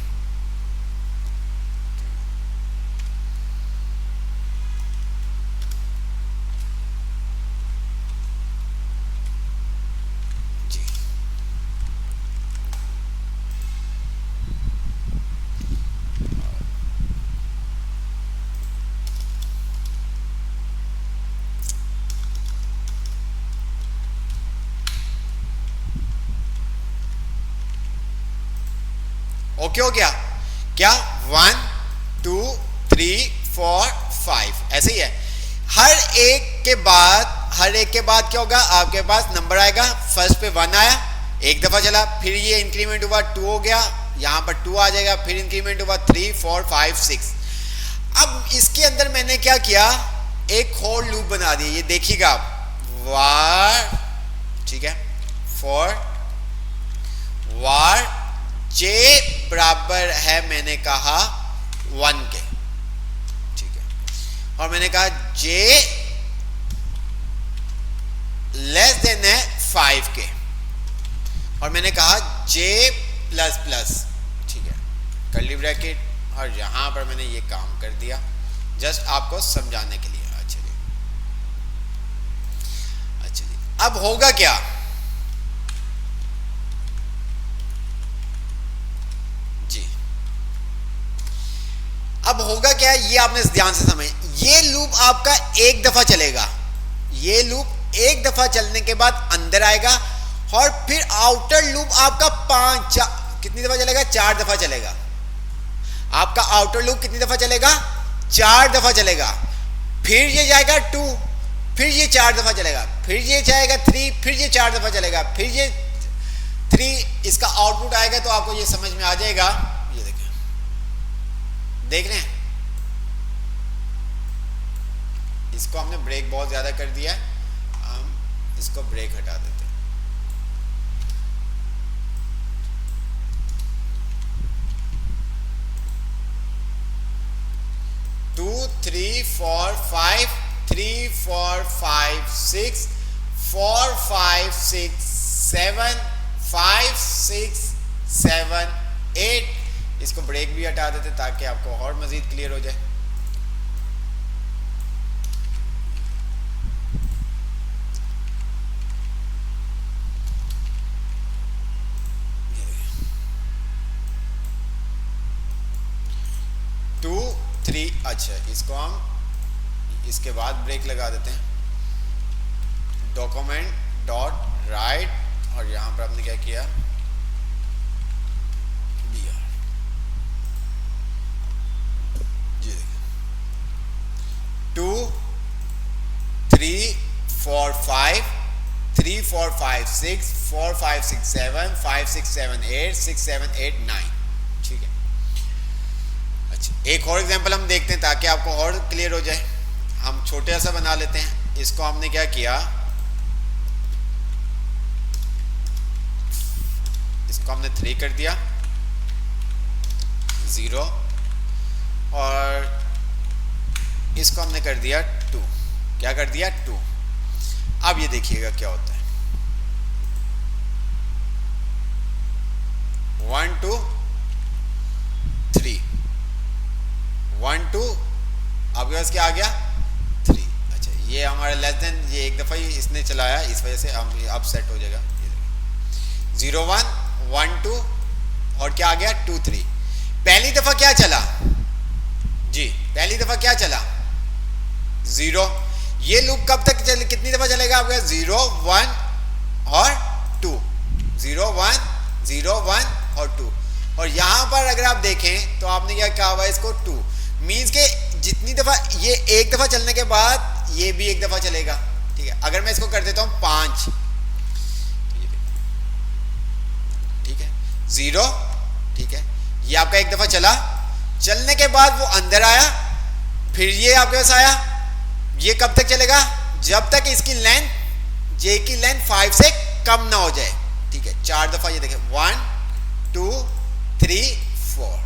ओके हो गया क्या, 1 2 3 4 5 ऐसे ही है। हर एक के बाद क्या होगा, आपके पास नंबर आएगा, फर्स्ट पे 1 आया, एक दफा चला, फिर ये इंक्रीमेंट हुआ 2 हो गया, यहाँ पर 2 आ जाएगा, फिर इंक्रीमेंट हुआ 3 4 5 6। अब इसके अंदर मैंने क्या किया, एक और लूप बना दिया, ये देखिएगा आप, वार, ठीक है, फॉर वार जे बराबर है मैंने कहा 1 के, ठीक है, और मैंने कहा जे लेस देन है 5 के, और मैंने कहा जे प्लस प्लस, ठीक है, कर्ली ब्रैकेट, और यहां पर मैंने ये काम कर दिया जस्ट आपको समझाने के लिए। अच्छा जी, अब होगा क्या, अब होगा क्या, ये आपने ध्यान से समझ, ये लूप आपका एक दफा चलेगा, ये लूप एक दफा चलने के बाद अंदर आएगा, और फिर आउटर लूप आपका कितनी दफा चलेगा, 4 दफा चलेगा। आपका आउटर लूप कितनी दफा चलेगा, 4 दफा चलेगा, फिर ये जाएगा 2, फिर ये 4 दफा चलेगा, फिर ये जाएगा 3, फिर ये 4 दफा चलेगा, फिर ये 3, इसका आउटपुट आएगा तो आपको ये समझ में आ जाएगा। ये देखिए, देख रहे हैं, इसको हमने ब्रेक बहुत ज्यादा कर दिया है, हम इसको ब्रेक हटा देते हैं। 2 3 4 5 3 4 5 6 4 5 6 7 5 6 7 8, इसको ब्रेक भी हटा देते ताकि आपको और मजीद क्लियर हो जाए। टू थ्री, अच्छा इसको हम इसके बाद ब्रेक लगा देते हैं, डॉक्यूमेंट डॉट राइट, और यहां पर आपने क्या किया, टू 3 4 5 3 4 5 6 4 5 6 7 5 6 7 8 6 7 8 9, ठीक है। अच्छा, एक और एग्जांपल हम देखते हैं ताकि आपको और क्लियर हो जाए। हम छोटे सा बना लेते हैं, इसको हमने क्या किया, इसको हमने 3 कर दिया, 0, और इसको हमने कर दिया 2, क्या कर दिया 2। अब ये देखिएगा क्या होता है, 1 2 3 1 2, आपके पास क्या आ गया 3। अच्छा, ये हमारा लेस देन, ये एक दफा ही इसने चलाया, इस वजह से हम अब सेट हो जाएगा। 0 1 1 2, और क्या आ गया 2 3। पहली दफा क्या चला जी, पहली दफा क्या चला 0। ये लूप कब तक कितनी दफा चलेगा आपका, 0 1 और 2, 0 1 0 1 और 2। और यहां पर अगर आप देखें तो आपने क्या कहा हुआ है इसको 2, मीन्स के जितनी दफा ये एक दफा चलने के बाद ये भी एक दफा चलेगा, ठीक है। अगर मैं इसको कर देता हूं 5, ठीक है, 0, ठीक है, ये आपका एक दफा चला, चलने के बाद वो अंदर आया, फिर ये आपके पास आया, ये कब तक चलेगा? जब तक इसकी लेंथ, जे की लेंथ 5 से कम ना हो जाए, ठीक है। 4 दफा ये देखें, 1 2 3 4,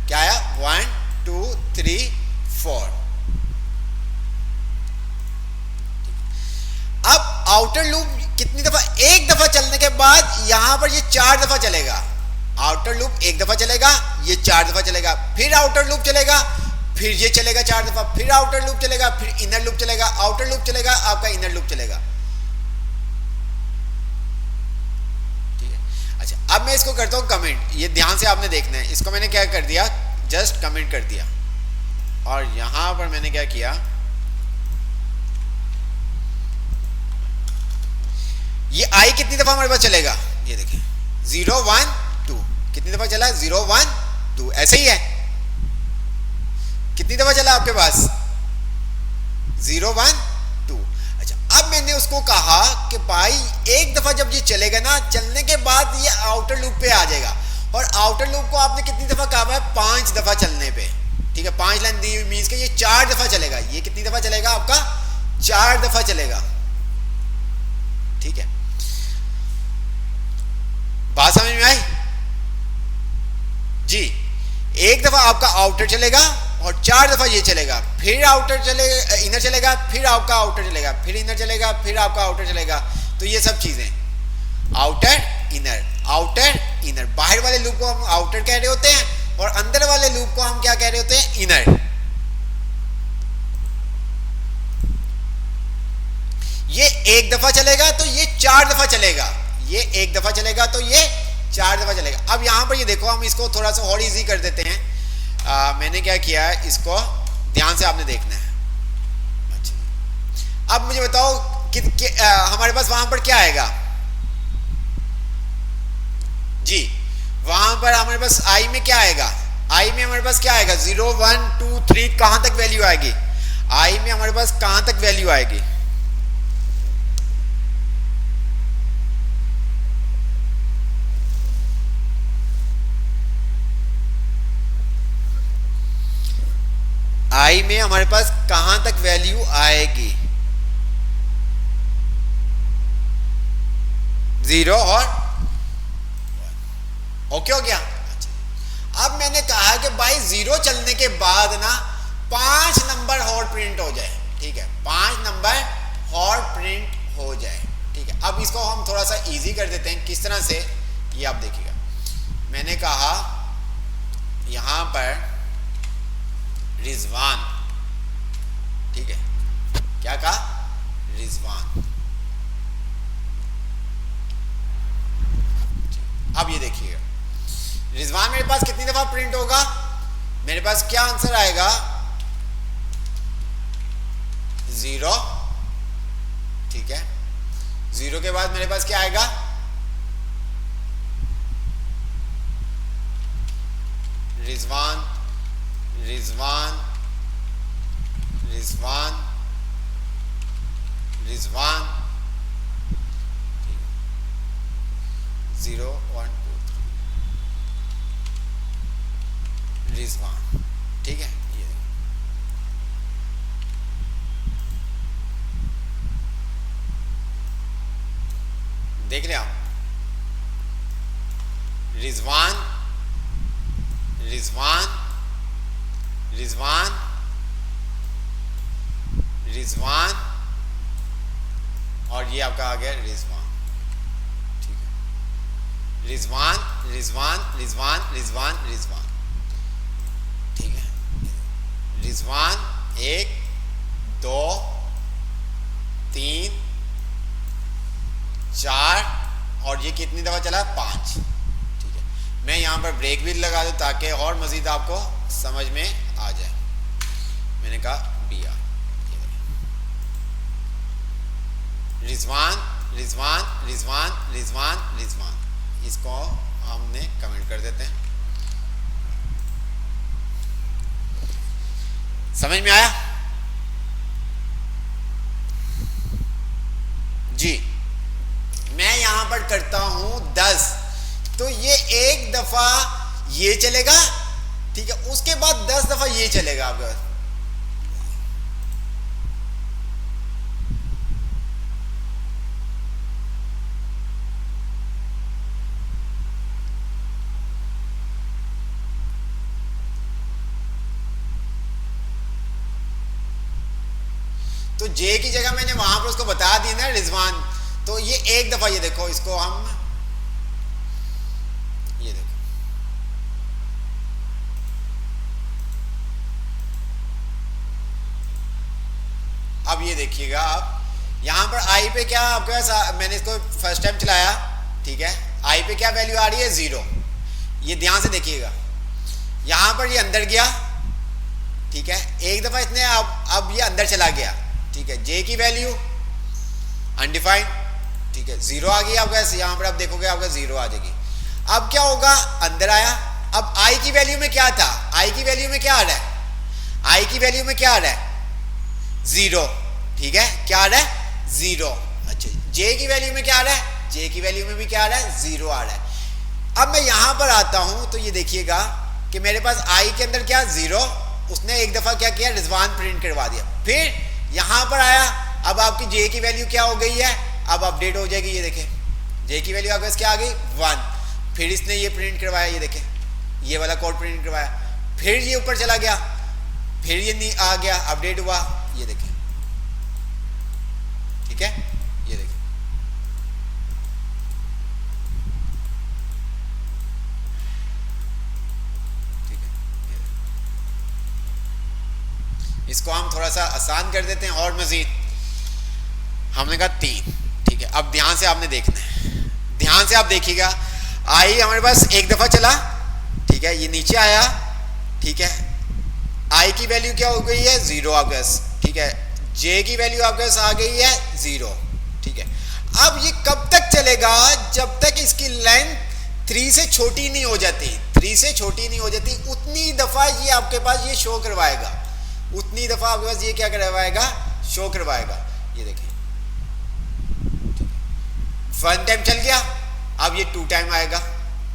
क्या आया? 1 2 3 4। अब आउटर लूप कितनी दफा? एक दफा चलने के बाद यहां पर ये 4 दफा चलेगा। आउटर लूप एक दफा चलेगा, ये 4 दफा चलेगा, फिर आउटर लूप चलेगा, फिर ये चलेगा 4 दफा, फिर आउटर लूप चलेगा, फिर इनर लूप चलेगा, आउटर लूप चलेगा, आपका इनर लूप चलेगा, ठीक है। अच्छा, अब मैं इसको करता हूं कमेंट, ये ध्यान से आपने देखना है। इसको मैंने क्या कर दिया? जस्ट कमेंट कर दिया, और यहां पर मैंने क्या किया, ये आई कितनी दफा हमारे पास चलेगा? ये देखें, 0 1 2, कितनी दफा चला? 0 1 2, ऐसे ही है। कितनी दफा चला आपके पास? 0 1 2। अच्छा, अब मैंने उसको कहा कि भाई एक दफा जब ये चलेगा ना, चलने के बाद ये आउटर लूप पे आ जाएगा, और आउटर लूप को आपने कितनी दफा कहा है? 5 दफा चलने पे, ठीक है। 5 लाइन दी मींस के ये 4 दफा चलेगा। ये कितनी दफा चलेगा आपका? 4 दफा चलेगा, ठीक है। बात समझ में आई जी? एक दफा आपका आउटर चलेगा और 4 दफा ये चलेगा, फिर आउटर चलेगा, इनर चलेगा, फिर आपका आउटर चलेगा, फिर इनर चलेगा, फिर आपका आउटर चलेगा। तो ये सब चीजें आउटर इनर, आउटर इनर। बाहर वाले लूप को हम आउटर कह रहे होते हैं, और अंदर वाले लूप को हम क्या कह रहे होते हैं? इनर। ये एक दफा चलेगा तो ये 4 दफा चलेगा, ये एक दफा चलेगा तो ये 4 दफा चलेगा। अब यहां पर ये देखो, हम इसको थोड़ा सा और इजी कर देते हैं। मैंने क्या किया है, इसको ध्यान से आपने देखना है। अच्छा, अब मुझे बताओ कि हमारे पास वहां पर क्या आएगा जी? वहां पर हमारे पास आई में क्या आएगा? आई में हमारे पास क्या आएगा? 0 1 2 3, कहां तक वैल्यू आएगी? आई में हमारे पास कहां तक वैल्यू आएगी? आई में हमारे पास कहां तक वैल्यू आएगी? 0 और 1। ओके हो गया? अच्छा, अब मैंने कहा कि भाई 0 चलने के बाद ना 5 नंबर और प्रिंट हो जाए, ठीक है। 5 नंबर और प्रिंट हो जाए, ठीक है। अब इसको हम थोड़ा सा इजी कर देते हैं। किस तरह से? ये आप देखिएगा, मैंने कहा यहां पर रिजवान, ठीक है, क्या कहा? रिजवान। अब ये देखिएगा, रिजवान मेरे पास कितनी दफा प्रिंट होगा? मेरे पास क्या आंसर आएगा? 0, ठीक है। 0 के बाद मेरे पास क्या आएगा? रिजवान, रिजवान, रिजवान, रिजवान, 0 1 2 3, रिजवान, ठीक है। ये देख रहे आप? रिजवान, रिजवान, रिजवान, रिजवान, और ये आपका आ गया रिजवान, ठीक है। रिजवान, रिजवान, रिजवान, रिजवान, रिजवान, ठीक है। रिजवान 1 2 3 4, और ये कितनी दफा चला? 5, ठीक है। मैं यहां पर ब्रेक भी लगा दूं ताकि और मजीद आपको समझ में आ जाए। मैंने कहा बिया, रिजवान, रिजवान, रिजवान, रिजवान, रिजवान। इसको हमने कमेंट कर देते हैं। समझ में आया जी? मैं यहां पर करता हूं 10, तो ये एक दफा ये चलेगा, ठीक है, उसके बाद 10 दफा ये चलेगा आपके पास। तो जे की जगह मैंने वहां पर उसको बता दी ना रिजवान, तो ये एक दफा, ये देखो इसको हम, ये देखो अब ये देखिएगा आप यहां पर आई पे क्या आपके पास, मैंने इसको फर्स्ट टाइम चलाया, ठीक है, आई पे क्या वैल्यू आ रही है 0। ये ध्यान से देखिएगा, यहां पर ये अंदर गया, ठीक है, एक दफा इसने अब ये अंदर चला गया, ठीक है, जे की वैल्यू अनडिफाइंड, ठीक है, 0 आ गई आपका, यहां पर आप देखोगे आपका 0 आ जाएगी। अब क्या होगा, अंदर आया, अब आई की वैल्यू में क्या था, आई की वैल्यू में क्या आ रहा है, आई की वैल्यू में क्या आ रहा है 0, ठीक है, क्या आ रहा है 0। अच्छा, जे की वैल्यू में क्या आ रहा है, जे की वैल्यू में भी क्या आ रहा है 0 आ रहा है। अब मैं यहां पर आता हूं तो ये देखिएगा कि मेरे पास आई के अंदर क्या 0, उसने एक दफा क्या किया, रिजवान प्रिंट करवा दिया, फिर यहां पर आया, अब आपकी जे की वैल्यू क्या हो गई है, अब अपडेट हो जाएगी, ये देखें जे की वैल्यू आपके क्या आ गई 1, फिर इसने ये प्रिंट करवाया, ये देखें ये वाला कोड प्रिंट करवाया, फिर ये ऊपर चला गया, फिर ये आ गया, अपडेट हुआ, ये देखें, ठीक है, ये देखें, ठीक है, इसको हम थोड़ा सा आसान कर देते हैं और मजीद, हमने कहा 3, ठीक है। अब ध्यान से आपने देखना है, ध्यान से आप देखिएगा, आई हमारे पास एक दफा चला, ठीक है, ये नीचे आया, ठीक है, आई की वैल्यू क्या हो गई है 0 आपके पास, ठीक है, जे की वैल्यू आपके पास आ गई है 0, ठीक है। अब ये कब तक चलेगा, जब तक इसकी लेंथ 3 से छोटी नहीं हो जाती, 3 से छोटी नहीं हो जाती, उतनी दफा ये आपके पास ये शो करवाएगा, उतनी दफा आपके पास ये क्या करवाएगा, शो करवाएगा, ये देखिए 1 टाइम चल गया, अब ये 2 टाइम आएगा,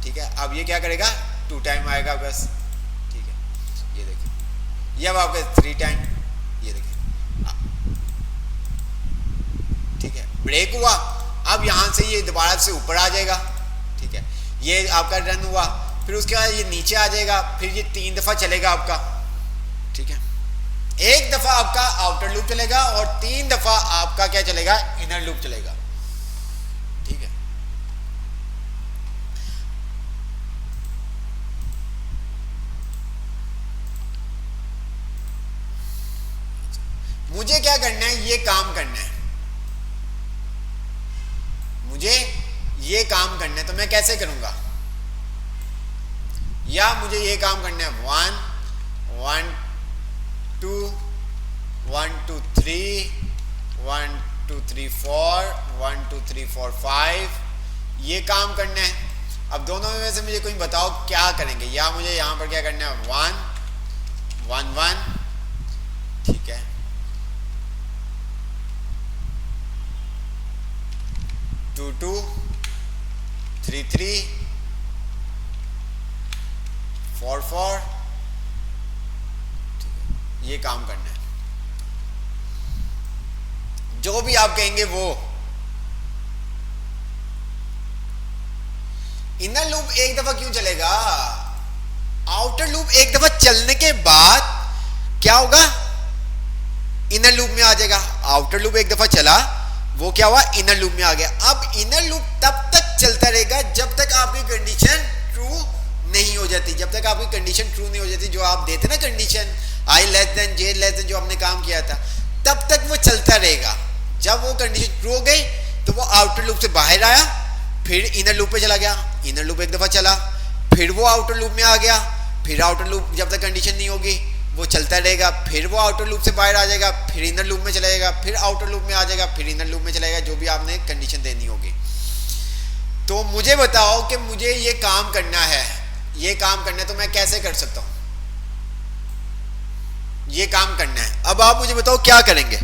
ठीक है, अब ये क्या करेगा 2 टाइम आएगा बस, ठीक है, ये देखिए, ये अब आपके 3 टाइम, ये देखिए, ठीक है, ब्रेक हुआ, अब यहां से ये दोबारा से ऊपर आ जाएगा, ठीक है, ये आपका रन हुआ, फिर उसके बाद ये नीचे आ जाएगा, फिर ये 3 दफा चलेगा आपका, ठीक है, एक दफा आपका आउटर लूप चलेगा और 3 दफा आपका क्या चलेगा, इनर लूप चलेगा, ठीक है। मुझे क्या करना है, ये काम करना है, मुझे ये काम करना है, तो मैं कैसे करूंगा, या मुझे ये काम करना है 1 1 2 1 2 3 1 2 3 4 1 2 3 4 5, ये काम करना है। अब दोनों में से मुझे कोई बताओ क्या करेंगे, या मुझे यहां पर क्या करना है 1 1 1, ठीक है, 2 2 3 3 4 4, ये काम करना है, जो भी आप कहेंगे वो। इनर लूप एक दफा क्यों चलेगा, आउटर लूप एक दफा चलने के बाद क्या होगा, इनर लूप में आ जाएगा, आउटर लूप एक दफा चला, वो क्या हुआ, इनर लूप में आ गया। अब इनर लूप तब तक चलता रहेगा जब तक आपकी कंडीशन ट्रू नहीं हो जाती, जब तक आपकी कंडीशन ट्रू नहीं हो जाती, जो आप देते ना कंडीशन आई लेस देन जे लेस देन, जो हमने काम किया था, तब तक वो चलता रहेगा। जब वो कंडीशन ट्रू हो गई तो वो आउटर लूप से बाहर आया, फिर इनर लूप पे चला गया, इनर लूप एक दफा चला, फिर वो आउटर लूप में आ गया, फिर आउटर लूप जब तक कंडीशन नहीं होगी वो चलता रहेगा, फिर वो आउटर लूप से बाहर आ जाएगा, फिर इनर लूप में चला जाएगा, फिर आउटर लूप में आ जाएगा, फिर इनर लूप में चला जाएगा, जो भी आपने कंडीशन देनी होगी। तो मुझे बताओ कि मुझे ये काम करना है, ये काम करना है, तो मैं कैसे कर सकता हूं, ये काम करना है। अब आप मुझे बताओ क्या करेंगे,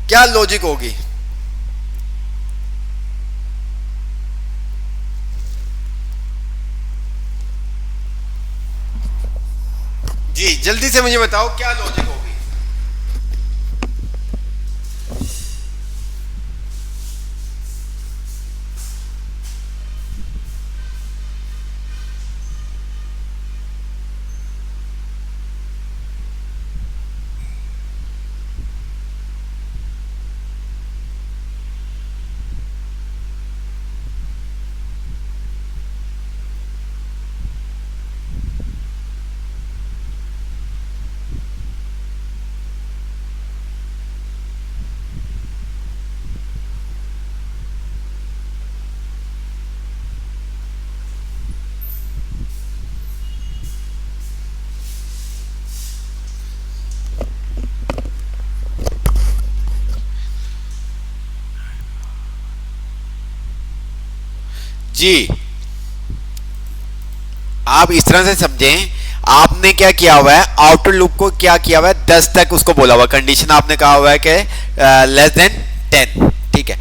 क्या लॉजिक होगी। जी जल्दी से मुझे बताओ क्या लॉजिक होगी। जी आप इस तरह से समझें, आपने क्या किया हुआ है, आउटर लूप को क्या किया हुआ है, 10 तक उसको बोला हुआ, कंडीशन आपने कहा हुआ है कि लेस देन 10, ठीक है।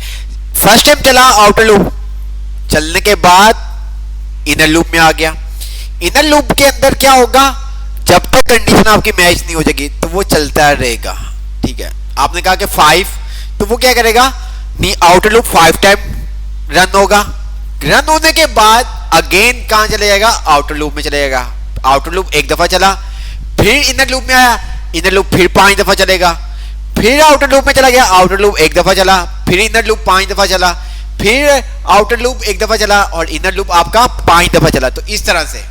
फर्स्ट टाइम चला आउटर लूप, चलने के बाद इनर लूप में आ गया। इनर लूप के अंदर क्या होगा, जब तक कंडीशन आपकी मैच नहीं हो जाएगी तो वो चलता रहेगा, ठीक है। आपने कहा कि 5, तो वो क्या करेगा, नहीं आउटर लूप 5 टाइम रन होगा, रन होने के बाद अगेन कहां चले जाएगा, आउटर लूप में चले जाएगा। आउटर लूप एक दफा चला, फिर इनर लूप में आया, इनर लूप फिर 5 दफा चलेगा, फिर आउटर लूप में चला गया, आउटर लूप एक दफा चला, फिर इनर लूप 5 दफा चला, फिर आउटर लूप एक दफा चला और इनर लूप आपका 5 दफा चला। तो इस तरह से।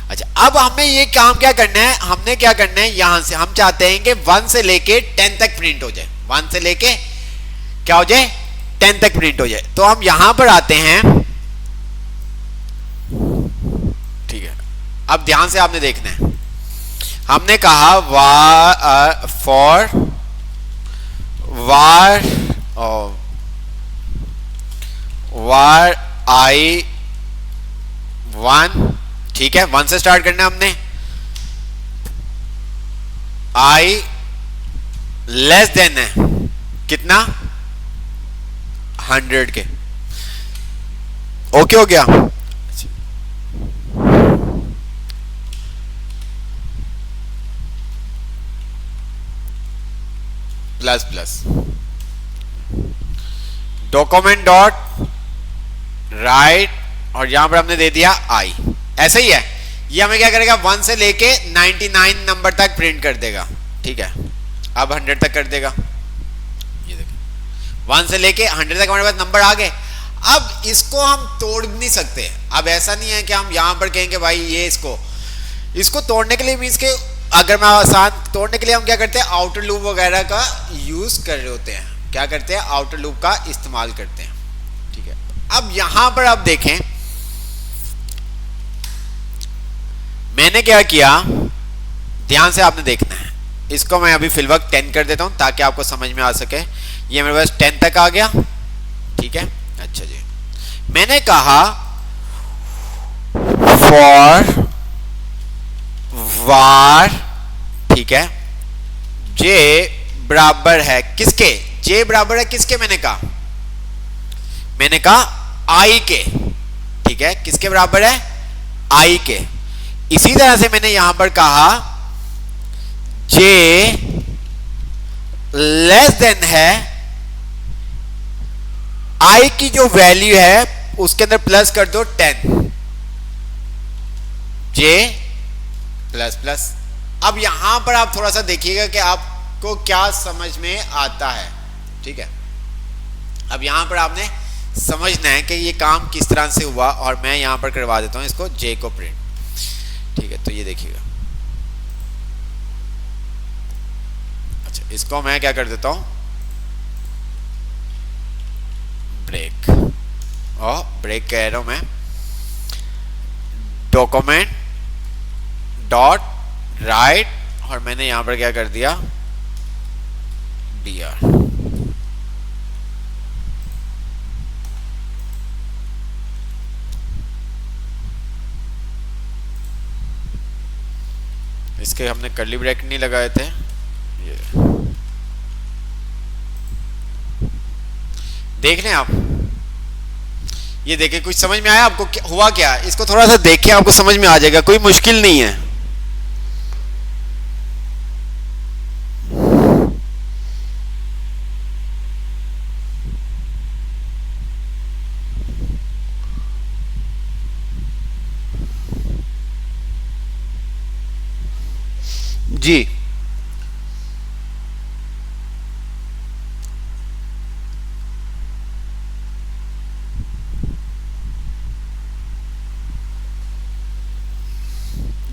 अच्छा अब हमें ये काम क्या करना है, हमने क्या करना है, यहां से हम चाहते हैं कि 1 से लेके 10 तक प्रिंट हो जाए, 1 से लेके क्या हो जाए, 10 तक प्रिंट हो जाए। तो हम यहां पर आते हैं, ठीक है। अब ध्यान से आपने देखना है, हमने कहा फॉर वार आई 1, ठीक है, 1 से स्टार्ट करना है हमने, आई लेस देन है कितना, 100 के, ओके हो गया। Plus plus document dot right, और यहां पर हमने दे दिया आई, ऐसे ही है। ये हमें क्या करेगा, 1 से लेके 99 नंबर तक प्रिंट कर देगा, ठीक है। अब 100 तक कर देगा, ये देखिए 1 से लेके 100 तक हमारे पास नंबर आ गए। अब इसको हम तोड़ नहीं सकते। अब ऐसा नहीं है कि हम यहां पर कहेंगे भाई ये इसको तोड़ने के लिए मीन्स के, अगर मैं आसान तोड़ने के लिए हम क्या करते हैं, आउटर लूप वगैरह का यूज कर रहे होते हैं, क्या करते हैं, आउटर लूप का इस्तेमाल करते हैं, ठीक है। अब यहां पर आप देखें मैंने क्या किया, ध्यान से आपने देखना है। इसको मैं अभी फिलवक्त 10 कर देता हूं ताकि आपको समझ में आ सके। ये मेरे पास 10 तक आ गया, ठीक है। अच्छा जी, मैंने कहा फॉर वार, ठीक है, जे बराबर है किसके, जे बराबर है किसके, मैंने कहा आई के, ठीक है, किसके बराबर है, आई के। इसी तरह से मैंने यहां पर कहा जे लेस देन है आई की जो वैल्यू है उसके अंदर प्लस कर दो 10, जे प्लस प्लस। अब यहां पर आप थोड़ा सा देखिएगा कि आपको क्या समझ में आता है, ठीक है। अब यहां पर आपने समझना है कि ये काम किस तरह से हुआ, और मैं यहां पर करवा देता हूं इसको जे को प्रिंट, ठीक है। तो ये देखिएगा, अच्छा इसको मैं क्या कर देता हूं, ब्रेक, और ब्रेक कह रहा हूं मैं, डॉक्यूमेंट डॉट राइट, और मैंने यहां पर क्या कर दिया, dr, इसके हमने कर्ली ब्रैकेट नहीं लगाए थे। ये देख लें आप, ये देखिए, कुछ समझ में आया आपको हुआ क्या? इसको थोड़ा सा देखिए, आपको समझ में आ जाएगा, कोई मुश्किल नहीं है। जी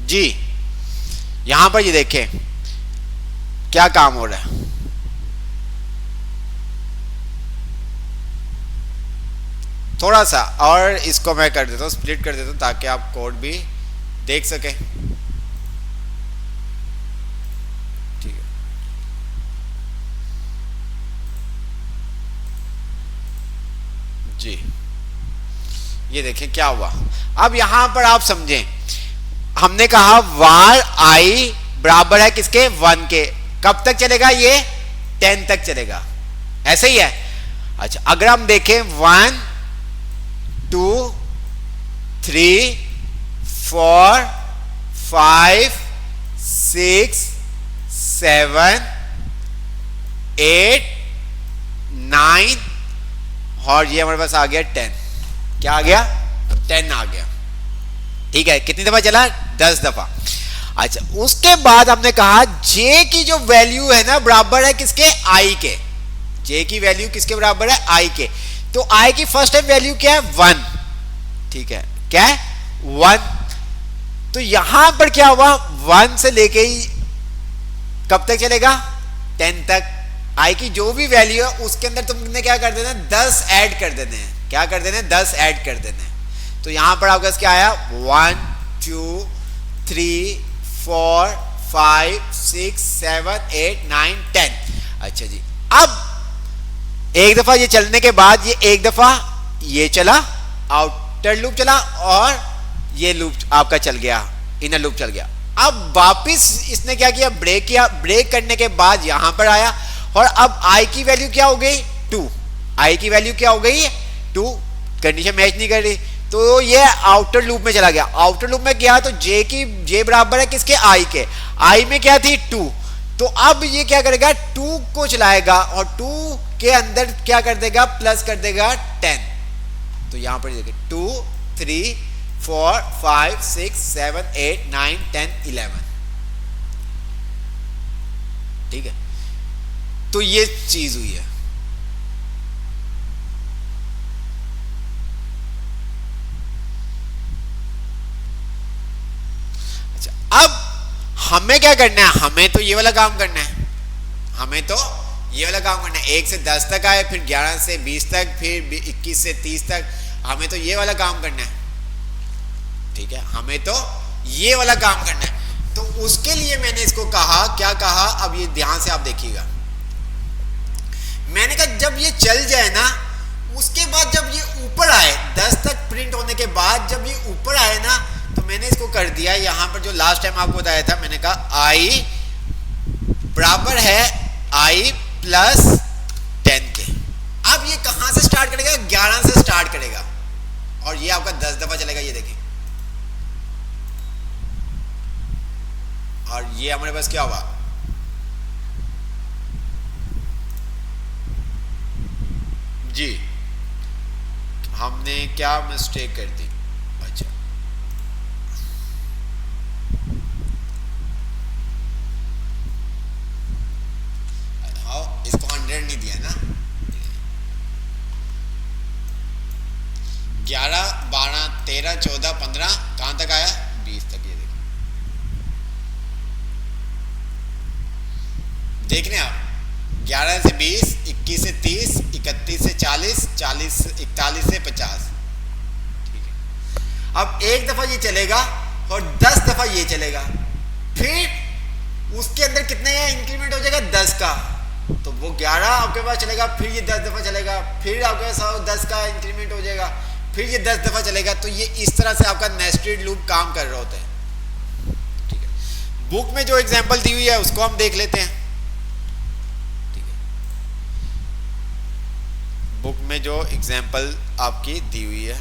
जी, यहां पर ये देखें क्या काम हो रहा है। थोड़ा सा और इसको मैं कर देता हूँ, स्प्लिट कर देता हूँ, ताकि आप कोड भी देख सकें। ठीक है, जी ये देखें क्या हुआ। अब यहां पर आप समझें, हमने कहा var i बराबर है किसके? 1 के। कब तक चलेगा ये? 10 तक चलेगा, ऐसे ही है। अच्छा, अगर हम देखें 1 2 3 4 5 6 7 8 9 और ये हमारे पास आ गया 10। क्या आ गया? 10 आ गया। ठीक है, कितनी दफा चला? 10 दफा। अच्छा, उसके बाद हमने कहा j की जो वैल्यू है ना बराबर है किसके? i के। j की वैल्यू किसके बराबर है? i के। तो i की फर्स्ट टाइम वैल्यू क्या है? 1। ठीक है, क्या है? 1। तो यहां पर क्या हुआ? 1 से लेके ही कब तक चलेगा? 10 तक। i की जो भी वैल्यू है उसके अंदर तुमने क्या कर देना? 10 ऐड कर देने हैं। क्या कर देने? 10 ऐड कर देने हैं। तो यहां पर आपका क्या आया? 1 2 3 4 5 6 7 8 9 10। अच्छा जी, अब एक दफा ये चलने के बाद ये एक दफा ये चला, आउटर लूप चला, और ये लूप आपका चल गया, इनर लूप चल गया। अब वापिस इसने क्या किया? ब्रेक किया। ब्रेक करने के बाद यहां पर आया, और अब i की वैल्यू क्या हो गई? 2। i की वैल्यू क्या हो गई? 2। कंडीशन मैच नहीं कर रही, तो ये आउटर लूप में चला गया। आउटर लूप में गया तो j बराबर है किसके? i के। i में क्या थी? 2। तो अब ये क्या करेगा? 2 को चलाएगा, और 2 के अंदर क्या कर देगा? प्लस कर देगा 10। तो यहां पर देखिए 2 3 4 5 6 7 8 9 10 11। ठीक है, तो ये चीज हुई है। अब हमें क्या करना है? हमें तो ये वाला काम करना है। हमें तो ये वाला काम करना है। 1 से 10 तक आए, फिर 11 से 20 तक, फिर 21 से 30 तक। हमें तो ये वाला काम करना है। ठीक है, हमें तो ये वाला काम करना है। तो उसके लिए मैंने इसको कहा, क्या कहा? अब ये ध्यान से आप देखिएगा। मैंने कहा जब ये चल जाए ना, उसके बाद जब ये ऊपर आए 10 तक प्रिंट होने के बाद, जब ये ऊपर आए ना, तो मैंने इसको कर दिया यहां पर, जो लास्ट टाइम आपको बताया था, मैंने कहा i बराबर है i प्लस 10 के। अब ये कहां से स्टार्ट करेगा? 11 से स्टार्ट करेगा, और ये आपका 10 दफा चलेगा। ये देखिए, और ये हमारे पास क्या हुआ? जी, हमने क्या मिस्टेक कर दी? अच्छा, इसको 100 नहीं दिया ना। 11 12 13 14 15 कहां तक आया? 20 तक। ये देख रहे हैं आप, 11 से 20, 21 से 30, 31 से 40, 41 से 50। ठीक है, अब एक दफा ये चलेगा और 10 दफा ये चलेगा, फिर उसके अंदर कितने इंक्रीमेंट हो जाएगा? 10 का। तो वो 11 आपके पास चलेगा, फिर ये 10 दफा चलेगा, फिर आपके पास 10 का इंक्रीमेंट हो जाएगा, फिर ये 10 दफा चलेगा। तो ये इस तरह से आपका नेस्टेड लूप काम कर रहा होता है। ठीक है, बुक में जो एग्जांपल दी हुई है उसको हम देख लेते हैं। ठीक है, बुक में जो एग्जांपल आपकी दी हुई है,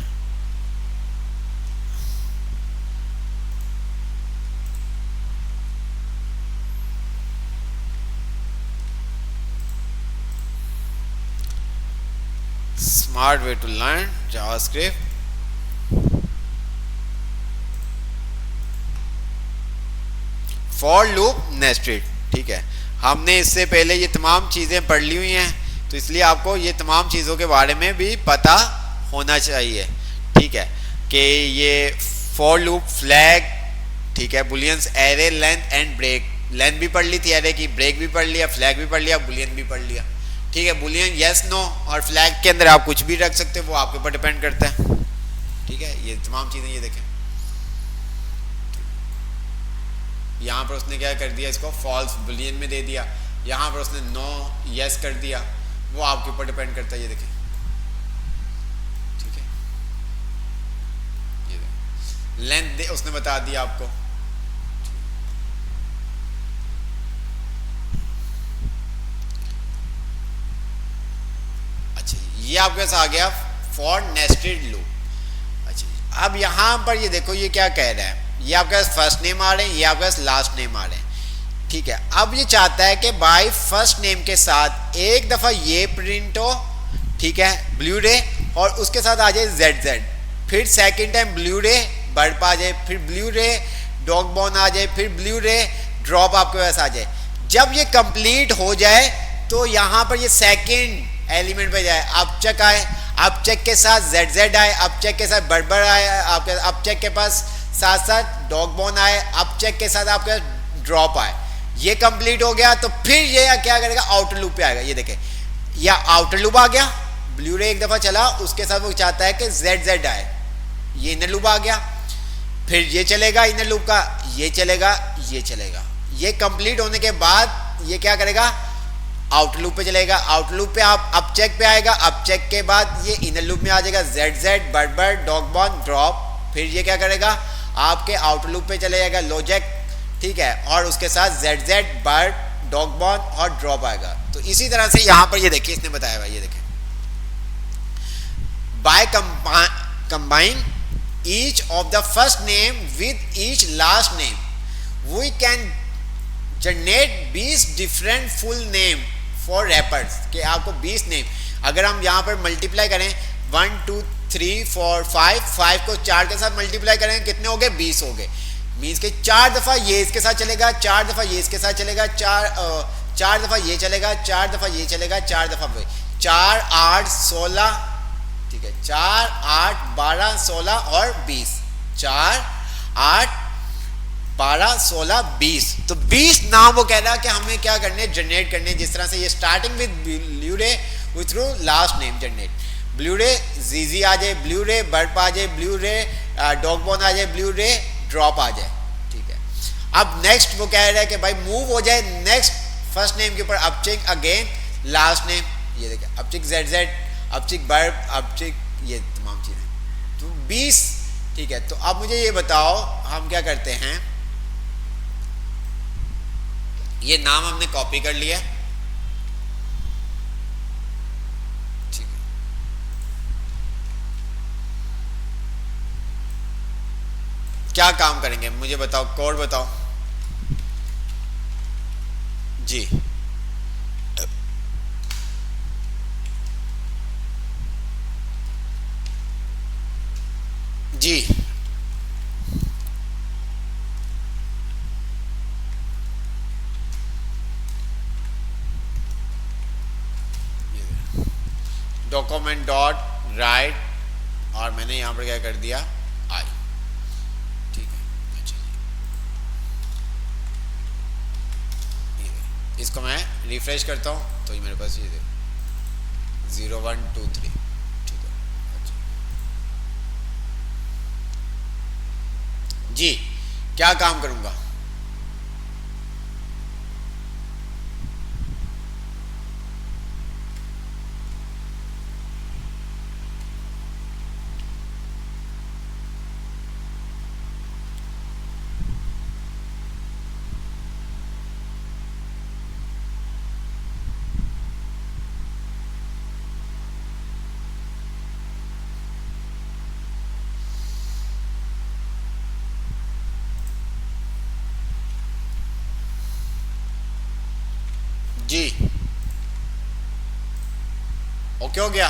smart way to learn JavaScript, for loop, nested. ठीक है, हमने इससे पहले ये तमाम चीज़ें पढ़ ली हुई हैं, तो इसलिए आपको ये तमाम चीज़ों के बारे में भी पता होना चाहिए। ठीक है, कि ये फॉर लूप, फ्लैग, ठीक है, booleans, array, length and break. Length भी पढ़ ली थी एरे की, ब्रेक भी पढ़ लिया, फ्लैग भी पढ़ लिया, बुलियन भी पढ़ लिया। ठीक है, बुलियन यस नो और फ्लैग के अंदर आप कुछ भी रख सकते हो, वो आपके ऊपर डिपेंड करता है। ठीक है, ये तमाम चीज़ें ये देखें, यहाँ पर उसने क्या कर दिया, इसको फॉल्स बुलियन में दे दिया, यहाँ पर उसने नो यस कर दिया, वो आपके ऊपर डिपेंड करता है। ये देखें, ठीक है, ये देखें, लेंथ उसने बता दिया आपको। अच्छा, ये आपके पास आ गया फॉर नेस्टेड लूप। अच्छा, अब यहाँ पर ये देखो, ये क्या कह रहा है, ये आपके पास फर्स्ट नेम आ रहे हैं, ये आपके पास लास्ट नेम आ रहे हैं। ठीक है, अब ये चाहता है कि बाय फर्स्ट नेम के साथ एक दफ़ा ये प्रिंट हो, ठीक है, ब्लू रे, और उसके साथ आ जाए ZZ, फिर सेकंड टाइम ब्लू रे बर्प आ जाए, फिर ब्लू रे डॉग बोन आ जाए, फिर ब्लू रे ड्रॉप आपके पास आ जाए। जब ये कंप्लीट हो जाए तो यहाँ पर ये सेकंड एलिमेंट पे जाए, अब चेक आए, अब चेक के साथ ZZ आए, अब चेक के साथ बर्बर आए, आपके अब चेक के पास साथ साथ डॉग बोन आए, अब चेक के साथ आपका ड्रॉप आए। ये कंप्लीट हो गया तो फिर ये क्या करेगा, आउटर लूप पे आएगा। ये देखें, या आउटर लूप आ गया, ब्लू रे एक दफा चला, उसके साथ वो चाहता है कि ZZ आए, ये इनर लूप आ गया, फिर ये चलेगा इनर लूप का, ये चलेगा, ये चलेगा। ये कंप्लीट होने के बाद ये क्या करेगा, आउटर लूप पे चलेगा, आउटर लूप पे आप अब चेक पे आएगा, अब चेक के बाद ये इनर लूप में आ जाएगा, ZZ बर्बर डॉग बोन ड्रॉप, फिर ये क्या करेगा, आपके आउटर लूप पे चले जाएगा लॉजिक, ठीक है, और उसके साथ ZZ बर्ड डॉग बोन और ड्रॉप आएगा। तो इसी तरह से यहाँ पर ये देखिए, इसने बताया हुआ, ये देखिए, by combine each of the first name with each last name we can generate 20 different full name for rappers, कि आपको 20 नेम, अगर हम यहाँ पर मल्टीप्लाई करें 1 2 3 4 5 को 4 के साथ मल्टीप्लाई करेंगे, कितने हो गए, 20 हो गए। मीन्स के 4 दफ़ा ये इसके साथ चलेगा, 4 दफ़ा ये इसके साथ चलेगा, 4 दफ़ा ये चलेगा, 4 दफ़ा ये चलेगा, 4 दफ़ा 4 8 16, ठीक है, 4 8 12 16 और 20, 4 8 12 16 20। तो 20 नाम वो कह रहा है कि हमें क्या करने, जनरेट करने, जिस तरह से ये स्टार्टिंग विद ब्लू रे with through last name generate, blue रे जीजी आ जाए, ब्लू रे बर्प आ जाए, ब्लू रे डॉग बोन आ जाए, ब्लू रे ड्रॉप आ जाए। ठीक है, अब नेक्स्ट वो कह रहा है कि भाई मूव हो जाए नेक्स्ट फर्स्ट नेम के ऊपर, अपचिक अगेन लास्ट नेम, ये देखिए, अपचिक ZZ, अपचिक बर्प, अपचिक, ये तमाम चीज़ें, तो 20। ठीक है, तो अब मुझे ये बताओ, हम क्या करते हैं, ये नाम हमने कॉपी कर लिया, ठीक है, क्या काम करेंगे मुझे बताओ, कोड बताओ जी। जी डॉक्यूमेंट डॉट राइट, और मैंने यहाँ पर क्या कर दिया, आई। ठीक है, अच्छा, इसको मैं रिफ्रेश करता हूँ तो ये मेरे पास ये 0 1 2 3, ठीक है, अच्छा जी, क्या काम करूँगा, जी ओके हो गया।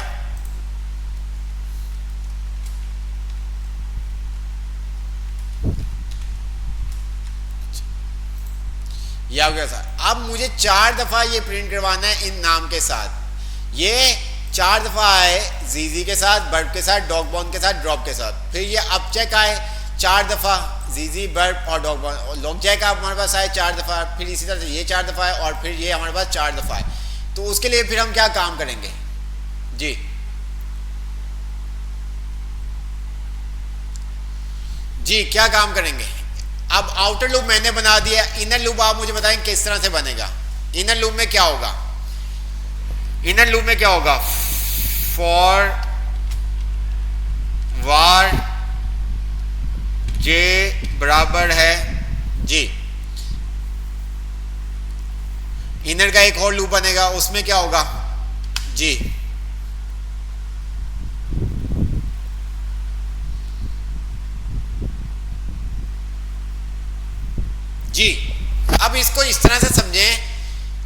ये हो गया सर। अब मुझे 4 दफा ये प्रिंट करवाना है इन नाम के साथ। ये 4 दफा आए जीजी के साथ, बर्ब के साथ, डॉग बोन के साथ, ड्रॉप के साथ। फिर ये अब चेक आए 4 दफा जीजी, बर्ब और डॉग बोन। लॉग चेक आप हमारे पास आए 4 दफा, फिर इसी तरह से ये 4 दफा है और फिर ये हमारे पास 4 दफा है। तो उसके लिए फिर हम क्या काम करेंगे जी? जी क्या काम करेंगे? अब आउटर लूप मैंने बना दिया, इनर लूप आप मुझे बताएं किस तरह से बनेगा। इनर लूप में क्या होगा? इनर लूप में क्या होगा? फॉर वार जे बराबर है जी, इनर का एक और लूप बनेगा, उसमें क्या होगा जी? जी अब इसको इस तरह से समझें,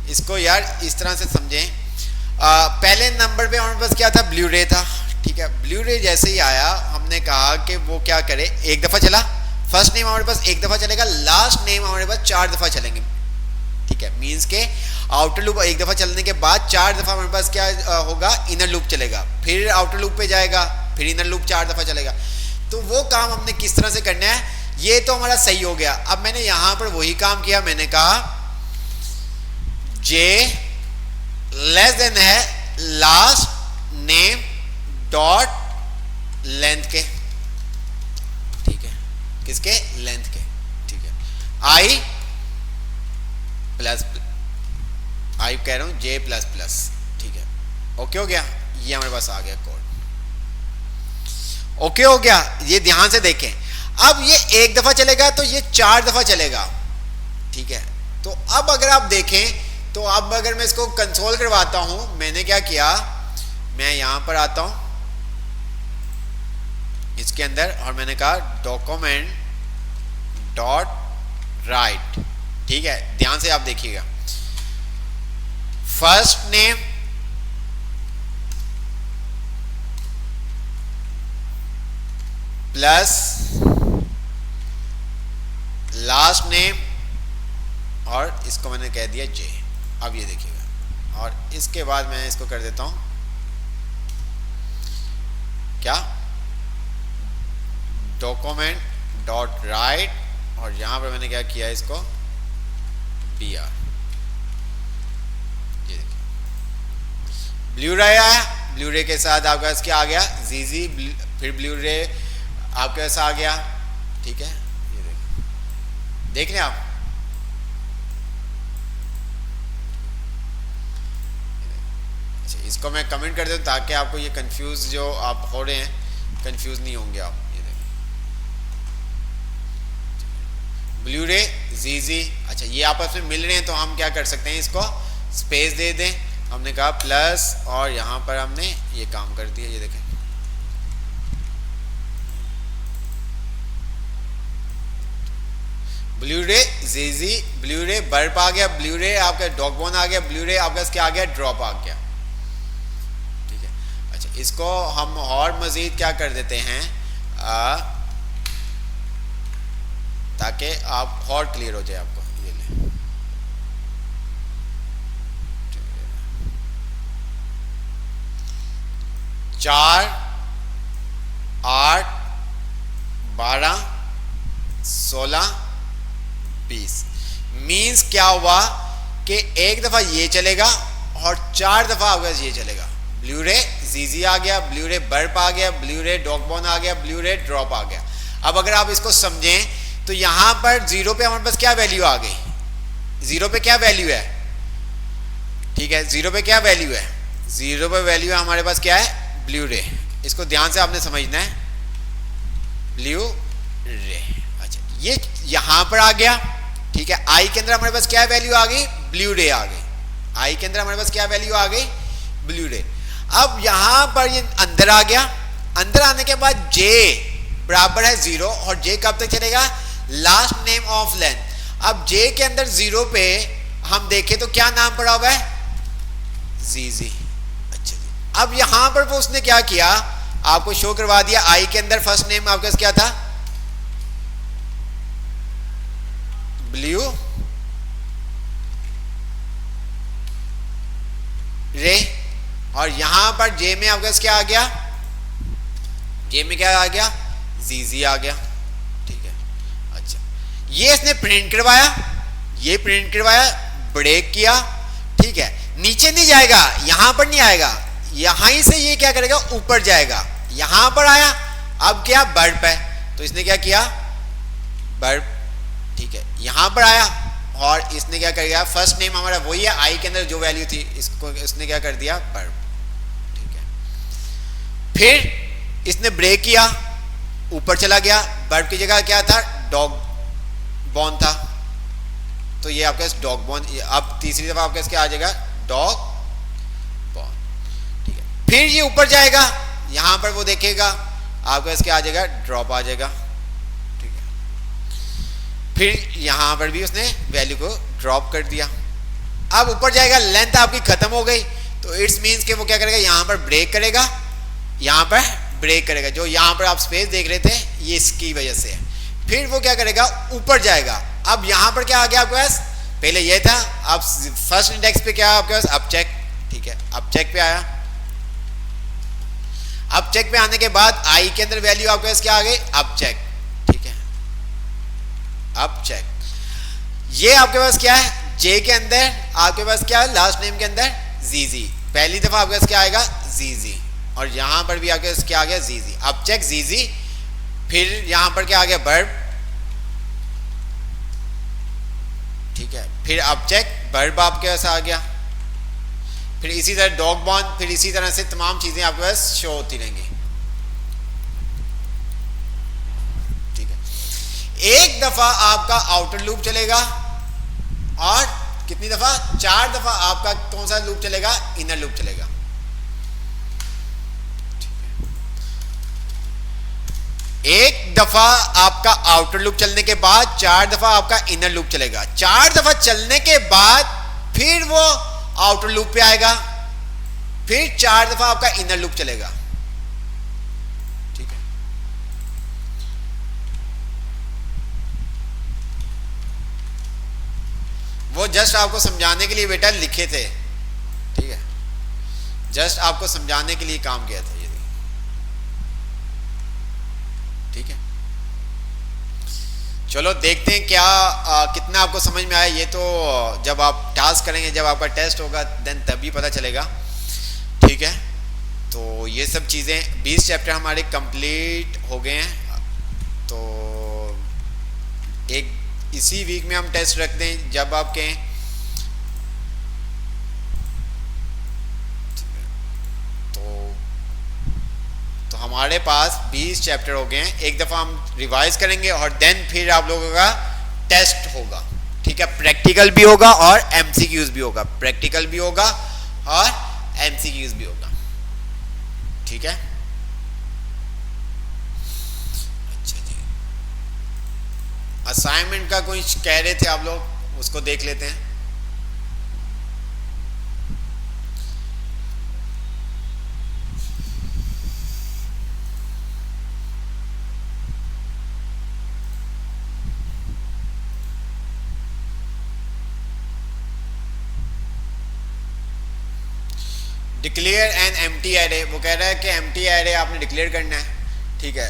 इसको यार इस तरह से समझें। पहले नंबर पे हमारे पास क्या था? ब्लू रे था, ठीक है। ब्लू रे जैसे ही आया हमने कहा कि वो क्या करे, एक दफा चला, फर्स्ट नेम हमारे पास एक दफा चलेगा, लास्ट नेम हमारे पास 4 दफा चलेंगे, ठीक है। मींस के आउटर लूप एक दफा चलने के बाद 4 दफा हमारे पास क्या होगा? इनर लूप चलेगा, फिर आउटर लूप पे जाएगा, फिर इनर लूप 4 दफा चलेगा। तो वो काम हमने किस तरह से करना है, ये तो हमारा सही हो गया। अब मैंने यहां पर वही काम किया, मैंने कहा जे लेस देन है लास्ट नेम डॉट लेंथ के, ठीक है, किसके? लेंथ के, ठीक है। आई प्लस, आई कह रहा हूं जे प्लस प्लस, ठीक है। ओके हो गया, ये हमारे पास आ गया कोड, ओके हो गया। ये ध्यान से देखें, अब ये एक दफा चलेगा तो ये 4 दफा चलेगा, ठीक है। तो अब अगर आप देखें तो अब अगर मैं इसको कंसोल करवाता हूं, मैंने क्या किया, मैं यहां पर आता हूं इसके अंदर और मैंने कहा डॉक्यूमेंट डॉट राइट, ठीक है। ध्यान से आप देखिएगा, first name plus last name और इसको मैंने कह दिया जे। अब ये देखिएगा, और इसके बाद मैं इसको कर देता हूं क्या, डॉक्यूमेंट डॉट राइट और यहां पर मैंने क्या किया, इसको br। ये देखिए ब्लू रे आया, ब्लू रे के साथ आपका क्या आ गया? जीजी, फिर ब्लू रे आपके पास आ गया, ठीक है। ये देखिए, देख लें आप, अच्छा इसको मैं कमेंट कर दूं ताकि आपको ये कंफ्यूज जो आप हो रहे हैं कंफ्यूज नहीं होंगे आप। ये देखिए ब्लू रे जीजी, अच्छा ये आपस में मिल रहे हैं तो हम क्या कर सकते हैं, इसको स्पेस दे दें, हमने कहा प्लस और यहां पर हमने ये काम कर दिया। ये देखें ब्लू रे जीजी, ब्लू रे बर्प आ गया, ब्लू रे आपका डॉगबोन आ गया, ब्लू रे आपका क्या आ गया? ड्रॉप आ गया, ठीक है। अच्छा इसको हम और मजीद क्या कर देते हैं ताकि आप और क्लियर हो जाए आपको। ये ले 4 8 12 16 20 मीन्स क्या हुआ कि एक दफा ये चलेगा और 4 दफा आपका ये चलेगा। ब्लू रे जीजी आ गया, ब्लू रे बर्प आ गया, ब्लू रे डॉगबोन आ गया, ब्लू रे ड्रॉप आ गया। अब अगर आप इसको समझें तो यहां पर 0 पे हमारे पास क्या वैल्यू आ गई? 0 पे क्या वैल्यू है? ठीक है 0 पे क्या वैल्यू है? 0 पे वैल्यू है हमारे पास क्या है? ब्लू रे। इसको ध्यान से आपने समझना है, ब्लू रे। अच्छा ये यहां पर आ गया, ठीक है। आई के अंदर हमारे पास क्या वैल्यू आ गई? ब्लू रे आ गई। आई के अंदर हमारे पास क्या वैल्यू आ गई? ब्लू रे। अब यहां पर ये अंदर आ गया, अंदर आने के बाद जे बराबर है 0 और जे कब तक चलेगा? Last name of length. अब जे के अंदर 0 पे हम देखें तो क्या नाम पड़ा हुआ है, जी। अच्छा जी, अब यहां पर वो उसने क्या किया, आपको शो करवा दिया, आई के अंदर फर्स्ट नेम आपका क्या था, ब्लू रे, और यहां पर जे में आपका क्या आ गया, जे में क्या आ गया, जी आ गया। ठीक है, अच्छा ये इसने प्रिंट करवाया, ये प्रिंट करवाया, ब्रेक किया। ठीक है, नीचे नहीं जाएगा, यहां पर नहीं आएगा, यहां ही से ये क्या करेगा, ऊपर जाएगा, यहां पर आया, अब क्या बर्ब है, तो इसने क्या किया, बर्ब। ठीक है, यहां पर आया और इसने क्या कर दिया, फर्स्ट नेम हमारा वही है, आई के अंदर जो वैल्यू थी इसको इसने क्या कर दिया, बर्ब। ठीक है, फिर इसने ब्रेक किया, ऊपर चला गया, बर्ब की जगह क्या था, डॉग बॉर्न था, तो ये आपका डॉग बॉर्न, अब तीसरी दफा आपका इसके आ जाएगा डॉग बॉर्न। ठीक है, फिर ये ऊपर जाएगा, यहां पर वो देखेगा आपका इसके आ जाएगा ड्रॉप आ जाएगा। ठीक है, फिर यहां पर भी उसने वैल्यू को ड्रॉप कर दिया, अब ऊपर जाएगा, लेंथ आपकी खत्म हो गई, तो इट्स मींस कि वो क्या करेगा, यहां पर ब्रेक करेगा, यहां पर ब्रेक करेगा, जो यहां पर आप स्पेस देख रहे थे ये इसकी वजह से है। फिर वो क्या करेगा, ऊपर जाएगा, अब यहां पर क्या आ गया आपके पास, पहले ये था, अब फर्स्ट इंडेक्स पे क्या आपके पास, अब चेक। ठीक है, अब चेक पे आया, अब चेक पे आने के बाद आई के अंदर वैल्यू आपके पास क्या आ गई, अब चेक। ठीक है, अब चेक, ये आपके पास क्या है, जे के अंदर आपके पास क्या है, लास्ट नेम के अंदर जी, पहली दफा आपके पास क्या आएगा, जी, और यहां पर भी आपके पास क्या आ गया, जी, अब चेक जी, फिर यहां पर क्या आ गया, बर्ब। ठीक है, फिर अब चेक, बर्ब आपके पास आ गया, फिर इसी तरह डॉग बॉर्न, फिर इसी तरह से तमाम चीजें आपके पास शो होती रहेंगी। ठीक है, एक दफा आपका आउटर लूप चलेगा, और कितनी दफा, 4 दफा आपका कौन सा लूप चलेगा, इनर लूप चलेगा। एक दफा आपका आउटर लूप चलने के बाद 4 दफा आपका इनर लूप चलेगा, 4 दफा चलने के बाद फिर वो आउटर लूप पे आएगा, फिर 4 दफा आपका इनर लूप चलेगा। ठीक है, वो जस्ट आपको समझाने के लिए बेटा लिखे थे। ठीक है, जस्ट आपको समझाने के लिए काम किया था ये। ठीक है, चलो देखते हैं क्या कितना आपको समझ में आया, ये तो जब आप टास्क करेंगे, जब आपका टेस्ट होगा देन तभी पता चलेगा। ठीक है, तो ये सब चीज़ें 20 चैप्टर हमारे कंप्लीट हो गए हैं, तो एक इसी वीक में हम टेस्ट रख दें जब आपके तो हमारे पास 20 चैप्टर हो गए हैं, एक दफ़ा हम रिवाइज करेंगे और देन फिर आप लोगों का टेस्ट होगा। ठीक है, प्रैक्टिकल भी होगा और एमसीक्यूज भी होगा, प्रैक्टिकल भी होगा और एमसीक्यूज भी होगा। ठीक है, अच्छा जी, असाइनमेंट का कुछ कह रहे थे आप लोग, उसको देख लेते हैं। डिक्लेयर एन एम्प्टी एरे, वो कह रहा है कि एम्प्टी एरे आपने डिक्लेयर करना है। ठीक है,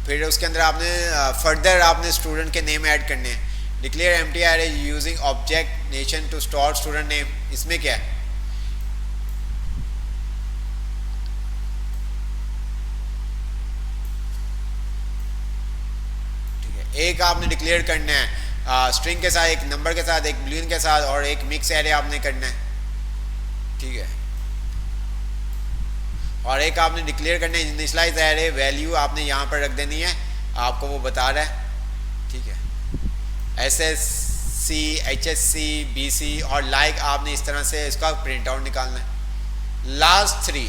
फिर उसके अंदर आपने फर्दर आपने स्टूडेंट के नेम ऐड करने हैं। Declare empty array using object notation to store student name, इसमें क्या है, ठीक है, एक आपने डिक्लेयर करना है स्ट्रिंग के साथ, एक नंबर के साथ, एक बूलियन के साथ, और एक मिक्स एरे आपने करना है। ठीक है, और एक आपने डिक्लेयर करना है इनिशियलाइज एरे, वैल्यू आपने यहाँ पर रख देनी है, आपको वो बता रहा है। ठीक है, SSC, HSC, BC और लाइक आपने इस तरह से इसका प्रिंट आउट निकालना है। लास्ट 3,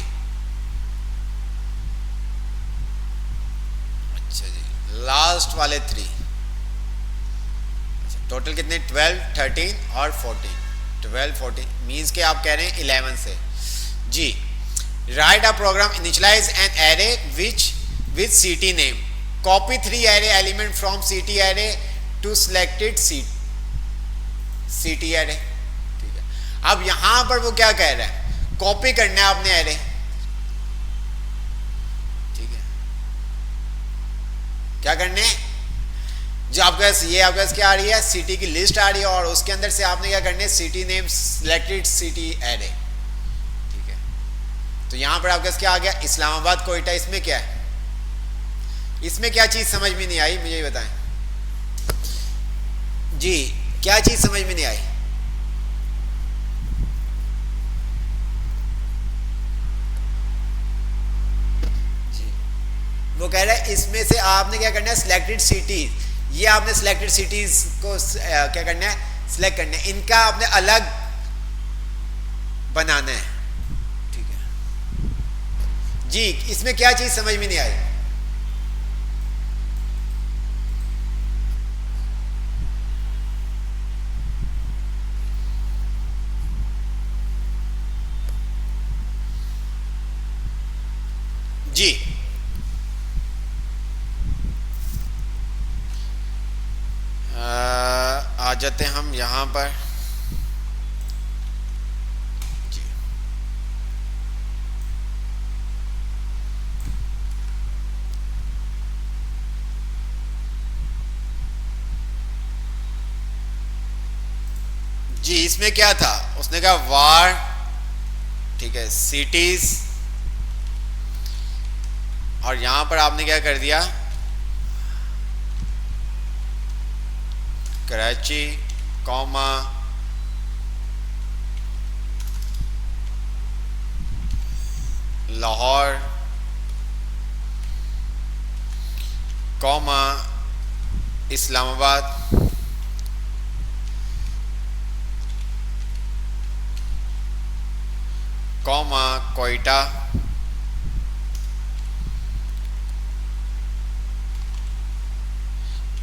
अच्छा जी, लास्ट वाले 3, अच्छा टोटल कितने, 12, 13 और 14। 12 14 मीन्स के आप कह रहे हैं 11 से। जी, write a program initialize an array which with city name, copy 3 array element from city array to selected city array. ठीक है, अब यहां पर वो क्या कह रहा है, कॉपी करना है आपने एरे। ठीक है, क्या करने हैं, जो आपके पास ये आपके पास क्या आ रही है, सिटी की लिस्ट आ रही है और उसके अंदर से आपने क्या करने, city name selected city array. ठीक है, तो यहां पर आपके पास क्या आ गया, इस्लामाबाद कोयटा। इसमें क्या है, इसमें क्या चीज समझ में नहीं आई, मुझे ये बताएं जी, क्या चीज समझ में नहीं आई। जी, वो कह रहा है इसमें से आपने क्या करना है, सिलेक्टेड सिटीज, ये आपने सिलेक्टेड सिटीज को क्या करना है, सिलेक्ट करना है, इनका आपने अलग बनाना है। ठीक है जी, इसमें क्या चीज समझ में नहीं आई। जी, आ जाते हैं हम यहां पर। जी, जी, इसमें क्या था, उसने कहा वार, ठीक है, सिटीज, और यहां पर आपने क्या कर दिया, Karachi comma Lahore comma Islamabad comma Quetta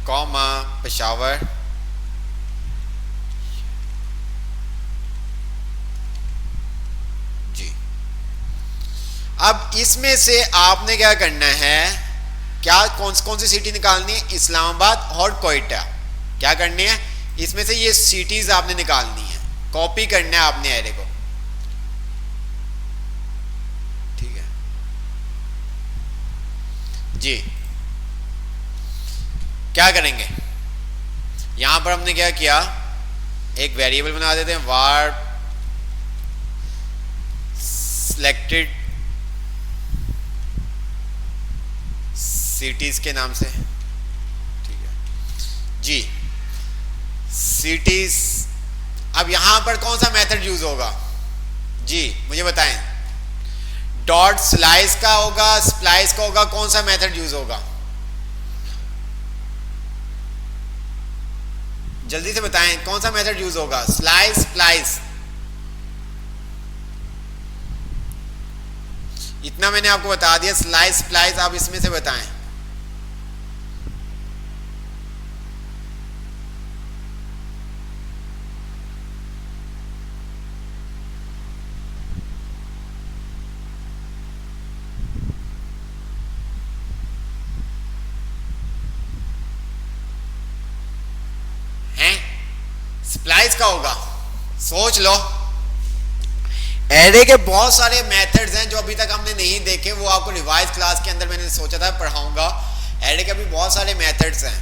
comma Peshawar. जी, अब इसमें से आपने क्या करना है, क्या कौन सी सिटी निकालनी है, इस्लामाबाद और कोयटा। क्या करनी है, इसमें से ये सिटीज आपने निकालनी है, कॉपी करना है आपने एरे को। ठीक है जी, क्या करेंगे, यहां पर हमने क्या किया, एक वेरिएबल बना देते हैं var सिलेक्टेड सिटीज के नाम से। ठीक है जी, सिटीज। अब यहां पर कौन सा मेथड यूज होगा जी, मुझे बताएं। डॉट स्लाइस का होगा, स्प्लाइस का होगा, कौन सा मेथड यूज होगा, जल्दी से बताएं, कौन सा मेथड यूज होगा, स्लाइस स्प्लाइस। इतना मैंने आपको बता दिया, स्लाइस स्प्लाइस, आप इसमें से बताएं। स्प्लाइस का होगा, सोच लो। एरे के बहुत सारे मेथड्स हैं जो अभी तक हमने नहीं देखे, वो आपको रिवाइज क्लास के अंदर मैंने सोचा था पढ़ाऊंगा। एरे के भी बहुत सारे मेथड्स हैं।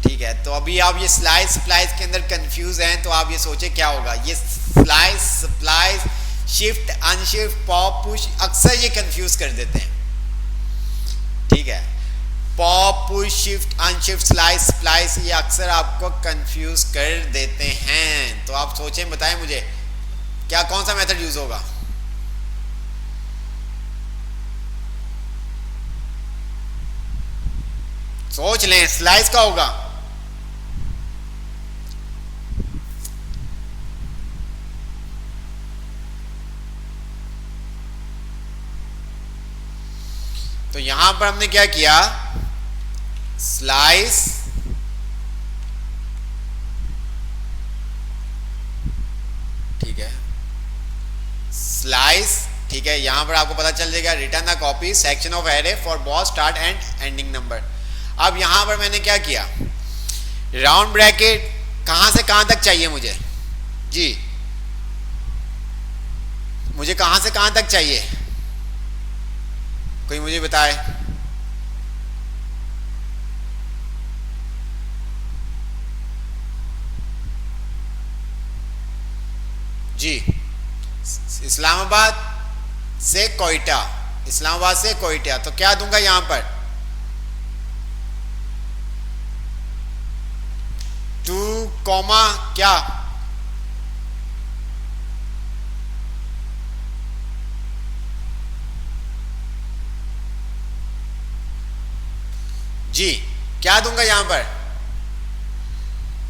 ठीक है, तो अभी आप ये स्लाइस स्प्लाइस के अंदर कंफ्यूज हैं, तो आप ये सोचे क्या होगा, ये slice splice shift unshift pop push अक्सर ये कंफ्यूज कर देते हैं। ठीक है, pop push shift unshift slice splice ये अक्सर आपको कंफ्यूज कर देते हैं। तो आप सोचें, बताएं मुझे क्या कौन सा मेथड यूज होगा। सोच लें, स्लाइस का होगा। तो यहां पर हमने क्या किया, स्लाइस स्लाइस, ठीक है, यहां पर आपको पता चल जाएगा return the copy section of array for both start and ending number. अब यहां पर मैंने क्या किया, राउंड ब्रैकेट कहां से कहां तक चाहिए मुझे जी, मुझे कहां से कहां तक चाहिए, कोई मुझे बताए। जी, इस्लामाबाद से कोयटा, इस्लामाबाद से कोयटा, तो क्या दूंगा यहां पर 2 कॉमा क्या, जी क्या दूंगा यहां पर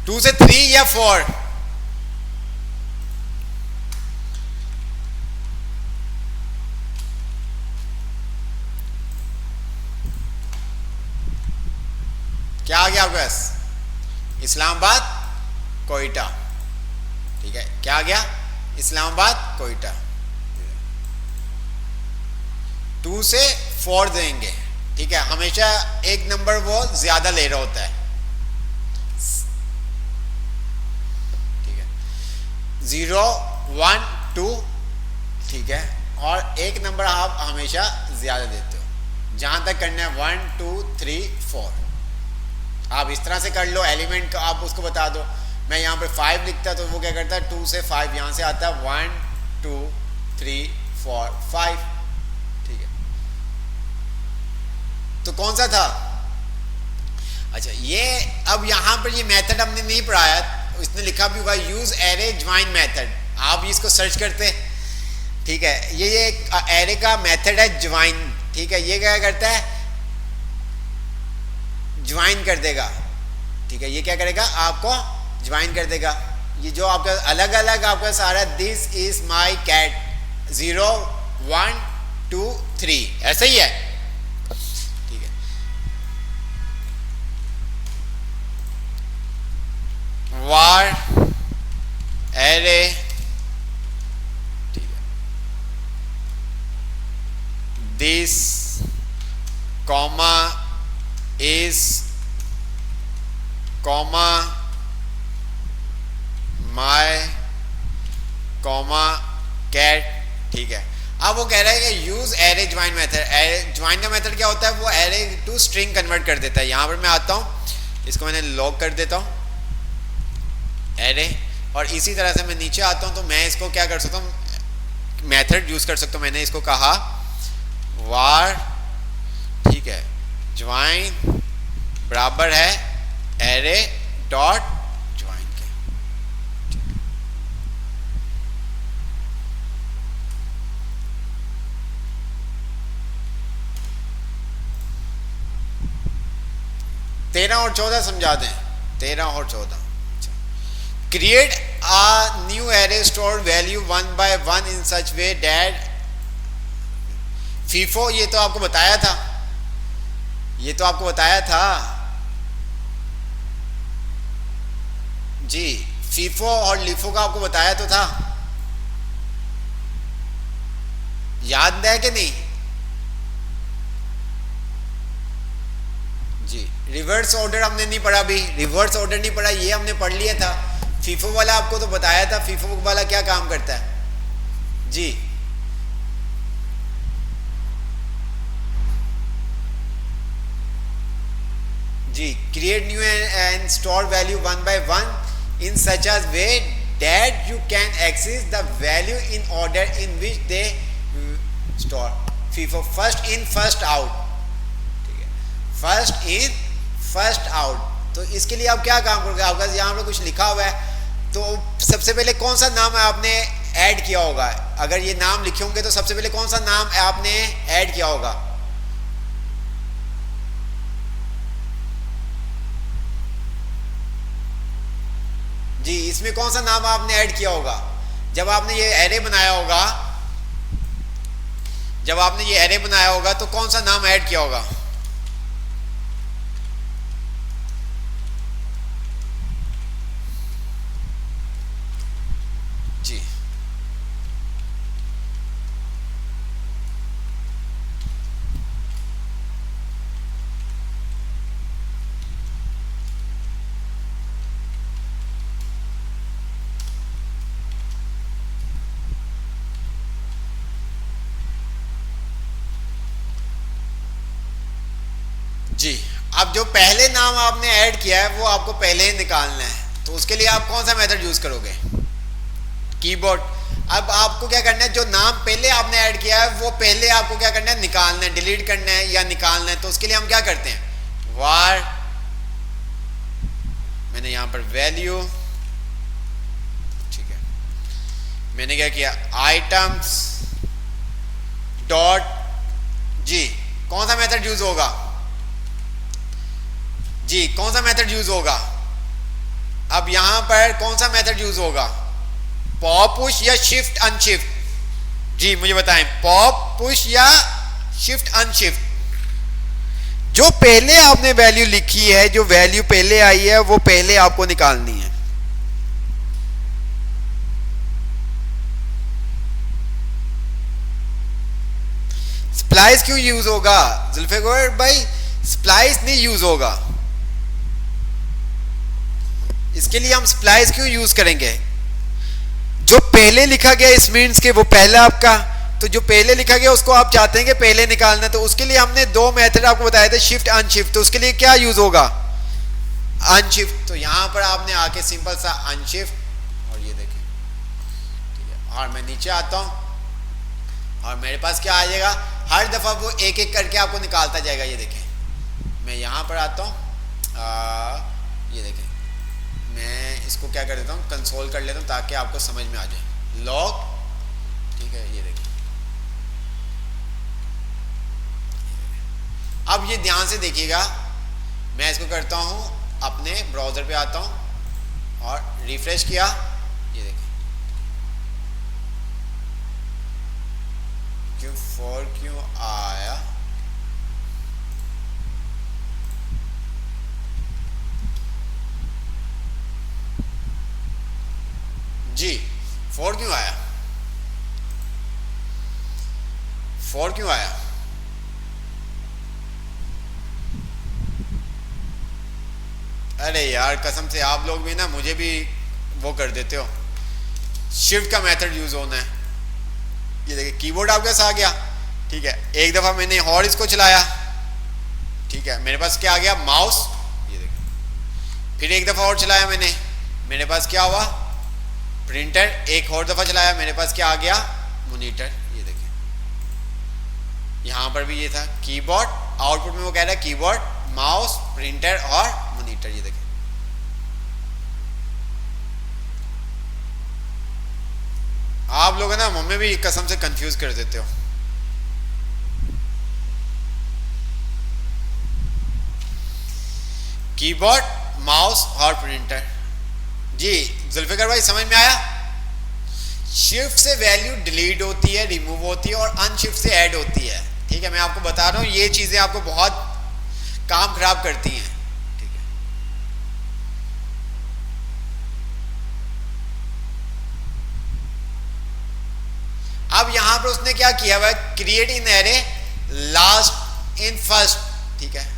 2 से 3 या 4, क्या आ गया आपके पास, इस्लामाबाद कोयटा, ठीक है, क्या आ गया इस्लामाबाद कोयटा। 2 से 4 देंगे, ठीक है, हमेशा एक नंबर वो ज्यादा ले रहा होता है, ठीक है, 0 1 2, ठीक है, और एक नंबर आप हमेशा ज्यादा देते हो, जहां तक करना है 1 2 3 4, आप इस तरह से कर लो, एलिमेंट का आप उसको बता दो। मैं यहाँ पे 5 लिखता तो वो क्या करता है 2 से 5 यहाँ से आता है 1 2 3 4 5, ठीक है, तो कौन सा था, अच्छा ये, अब यहाँ पर ये मेथड हमने नहीं पढ़ाया, इसने लिखा भी होगा यूज एरे ज्वाइन मेथड, आप इसको सर्च करते, ठीक है, ये एरे का मेथड है ज्वाइन, ठीक है, ये क्या करता है ज्वाइन कर देगा, ठीक है, ये क्या करेगा आपको ज्वाइन कर देगा, ये जो आपका अलग अलग आपका सारा दिस इज माई कैट 0 1 2 3 ऐसा ही है, ठीक है, वार एरे, ठीक है, this comma is comma my comma cat, ठीक है। अब वो कह रहा है कि use array join method, join का मेथड क्या होता है, वो एरे टू स्ट्रिंग कन्वर्ट कर देता है। यहां पर मैं आता हूं, इसको मैंने लॉग कर देता हूं एरे, और इसी तरह से मैं नीचे आता हूं तो मैं इसको क्या कर सकता हूं, मेथड यूज कर सकता हूं। मैंने इसको कहा वार, ठीक है, ज्वाइन बराबर है एरे डॉट ज्वाइन के, तेरह और 14 समझा दें, 13 और 14। Create a new array store value 1 by 1 in such way that FIFO, ये तो आपको बताया था, ये तो आपको बताया था जी, फीफो और लिफो का आपको बताया तो था, याद है कि नहीं जी। रिवर्स ऑर्डर हमने नहीं पढ़ा, अभी रिवर्स ऑर्डर नहीं पढ़ा, ये हमने पढ़ लिया था। फीफो वाला आपको तो बताया था, फीफो वाला क्या काम करता है जी, जी, create new and store value 1 by 1 in such a way that you can access the value in order in which they store. FIFO first in first out, ठीक है, first in first out। तो इसके लिए आप क्या काम करोगे, आपका यहाँ पर कुछ लिखा हुआ है, तो सबसे पहले कौन सा नाम आपने ऐड किया होगा, अगर ये नाम लिखे होंगे तो सबसे पहले कौन सा नाम आपने ऐड किया होगा, जी, इसमें कौन सा नाम आपने ऐड किया होगा जब आपने ये एरे बनाया होगा, जब आपने ये एरे बनाया होगा तो कौन सा नाम ऐड किया होगा, जी जी, अब जो पहले नाम आपने ऐड किया है वो आपको पहले ही निकालना है, तो उसके लिए आप कौन सा मेथड यूज करोगे? कीबोर्ड। अब आपको क्या करना है, जो नाम पहले आपने ऐड किया है वो पहले आपको क्या करना है, निकालना है, डिलीट करना है या निकालना है। तो उसके लिए हम क्या करते हैं, वार, मैंने यहां पर वैल्यू, ठीक है, मैंने क्या किया, आइटम्स डॉट जी, कौन सा मेथड यूज होगा जी, कौन सा मेथड यूज होगा? अब यहां पर कौन सा मेथड यूज होगा, पॉप पुश या शिफ्ट अनशिफ्ट? जी मुझे बताएं, पॉप पुश या शिफ्ट अनशिफ्ट? जो पहले आपने वैल्यू लिखी है, जो वैल्यू पहले आई है वो पहले आपको निकालनी है। स्प्लाइस क्यों यूज होगा जुल्फिकार भाई? स्प्लाइस नहीं यूज होगा, इसके लिए हम स्प्लाइस क्यों यूज करेंगे? जो पहले लिखा गया इस मीन्स के वो पहला आपका, तो जो पहले लिखा गया उसको आप चाहते हैं कि पहले निकालना, तो उसके लिए हमने दो मेथड आपको बताए थे, शिफ्ट अनशिफ्ट। तो उसके लिए क्या यूज होगा, अनशिफ्ट। तो यहां पर आपने आके सिंपल सा अनशिफ्ट, और ये देखें, ठीक है, और मैं नीचे आता हूं और मेरे पास क्या आ जाएगा, हर दफा वो एक एक करके आपको निकालता जाएगा। ये देखें, मैं यहां पर आता हूं, ये देखें, मैं इसको क्या कर देता हूँ, कंसोल कर लेता हूँ ताकि आपको समझ में आ जाए, लॉग, ठीक है, ये देखिए। अब ये ध्यान से देखिएगा, मैं इसको करता हूँ, अपने ब्राउजर पे आता हूँ और रिफ्रेश किया, ये देखिए, क्यों आया, जी 4 क्यों आया, 4 क्यों आया? अरे यार कसम से आप लोग भी ना मुझे भी वो कर देते हो, शिफ्ट का मेथड यूज होना है। ये देखिए कीबोर्ड आपके पास आ गया, ठीक है, एक दफा मैंने और इसको चलाया, ठीक है, मेरे पास क्या आ गया, माउस, ये देखिए, फिर एक दफा और चलाया मैंने, मेरे पास क्या हुआ, प्रिंटर, एक और दफा चलाया, मेरे पास क्या आ गया, मॉनिटर। ये देखिए यहां पर भी ये था, कीबोर्ड, आउटपुट में वो कह रहा है कीबोर्ड, माउस, प्रिंटर और मॉनिटर। ये देखिए आप लोग है ना मम्मी भी कसम से कंफ्यूज कर देते हो। कीबोर्ड, माउस और प्रिंटर। जी जुल्फिकार भाई समझ में आया? शिफ्ट से वैल्यू डिलीट होती है, रिमूव होती है, और अनशिफ्ट से ऐड होती है। ठीक है, मैं आपको बता रहा हूं, ये चीजें आपको बहुत काम खराब करती हैं। ठीक है, अब यहां पर उसने क्या किया हुआ है, create in array last in first. ठीक है,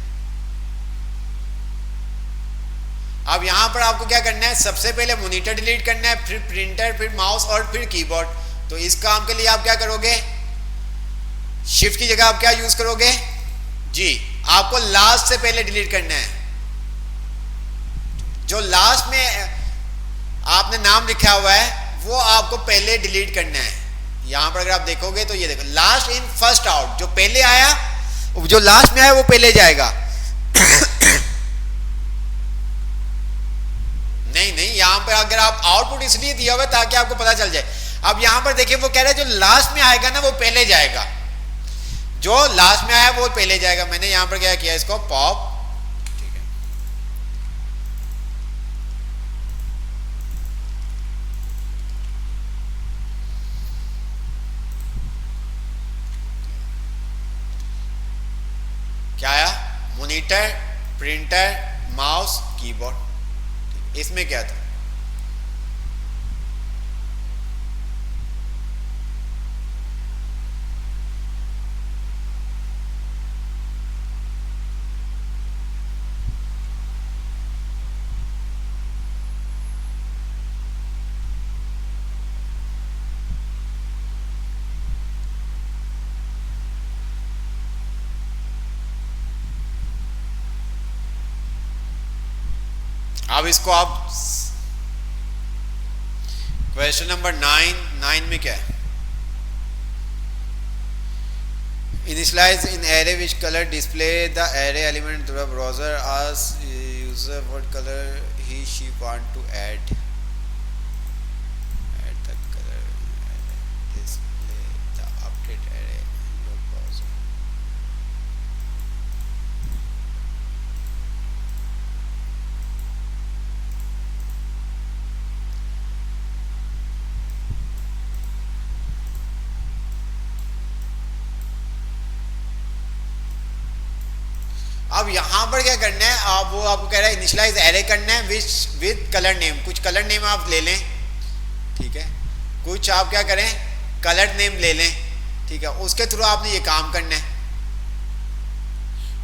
अब यहां पर आपको क्या करना है, सबसे पहले मॉनिटर डिलीट करना है, फिर प्रिंटर, फिर माउस और फिर कीबोर्ड। तो इस काम के लिए आप क्या करोगे, शिफ्ट की जगह आप क्या यूज करोगे, जी आपको लास्ट से पहले डिलीट करना है। जो लास्ट में आपने नाम लिखा हुआ है वो आपको पहले डिलीट करना है। यहां पर अगर आप देखोगे तो ये देखो, लास्ट इन फर्स्ट आउट, जो पहले आया, जो लास्ट में आया वो पहले जाएगा। नहीं, यहां पर अगर आप आउटपुट इसलिए दिया हुआ है ताकि आपको पता चल जाए। अब यहां पर देखिए वो कह रहा है जो लास्ट में आएगा ना वो पहले जाएगा, जो लास्ट में आया वो पहले जाएगा। मैंने यहां पर क्या किया, इसको पॉप, ठीक है, क्या आया, मॉनिटर, प्रिंटर, माउस, कीबोर्ड। इसमें क्या था, अब इसको आप क्वेश्चन नंबर 9 में क्या है, initialize in array which color display the array element to the browser, ask user what color he she want to add the color display the update array in your browser. अब यहाँ पर क्या करना है, आप वो आपको कह रहा है इनिशियलाइज एरे करना है विद कलर नेम, कुछ कलर नेम आप ले लें, ठीक है, कुछ आप क्या करें कलर नेम ले लें, ठीक है, उसके थ्रू आपने ये काम करना है।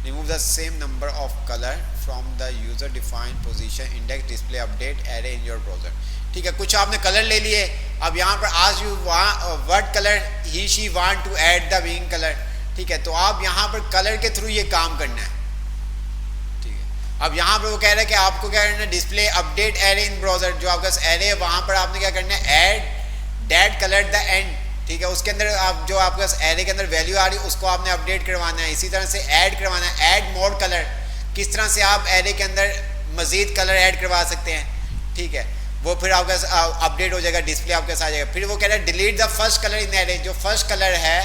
Remove the same number of colour from the user defined position index display update array in your browser, ठीक है, कुछ आपने कलर ले लिए। अब यहाँ पर ask you what colour he she want to add the wing colour, ठीक है, तो आप यहाँ पर कलर के थ्रू ये काम करना है। अब यहाँ पर वो कह रहा है कि आपको क्या करना है, डिस्प्ले अपडेट एरे इन ब्राउजर, जो आपका एरे है वहाँ पर आपने क्या करना है add that colour the end, ठीक है, उसके अंदर आप जो आपके एरे के अंदर वैल्यू आ रही है उसको आपने अपडेट करवाना है। इसी तरह से ऐड करवाना है, ऐड मोड कलर, किस तरह से आप एरे के अंदर मजीद कलर ऐड करवा सकते हैं, ठीक है, वो फिर आपका अपडेट हो जाएगा, डिस्प्ले आपके साथ आ जाएगा। फिर वो कह रहा है delete the first colour in array, जो फर्स्ट कलर है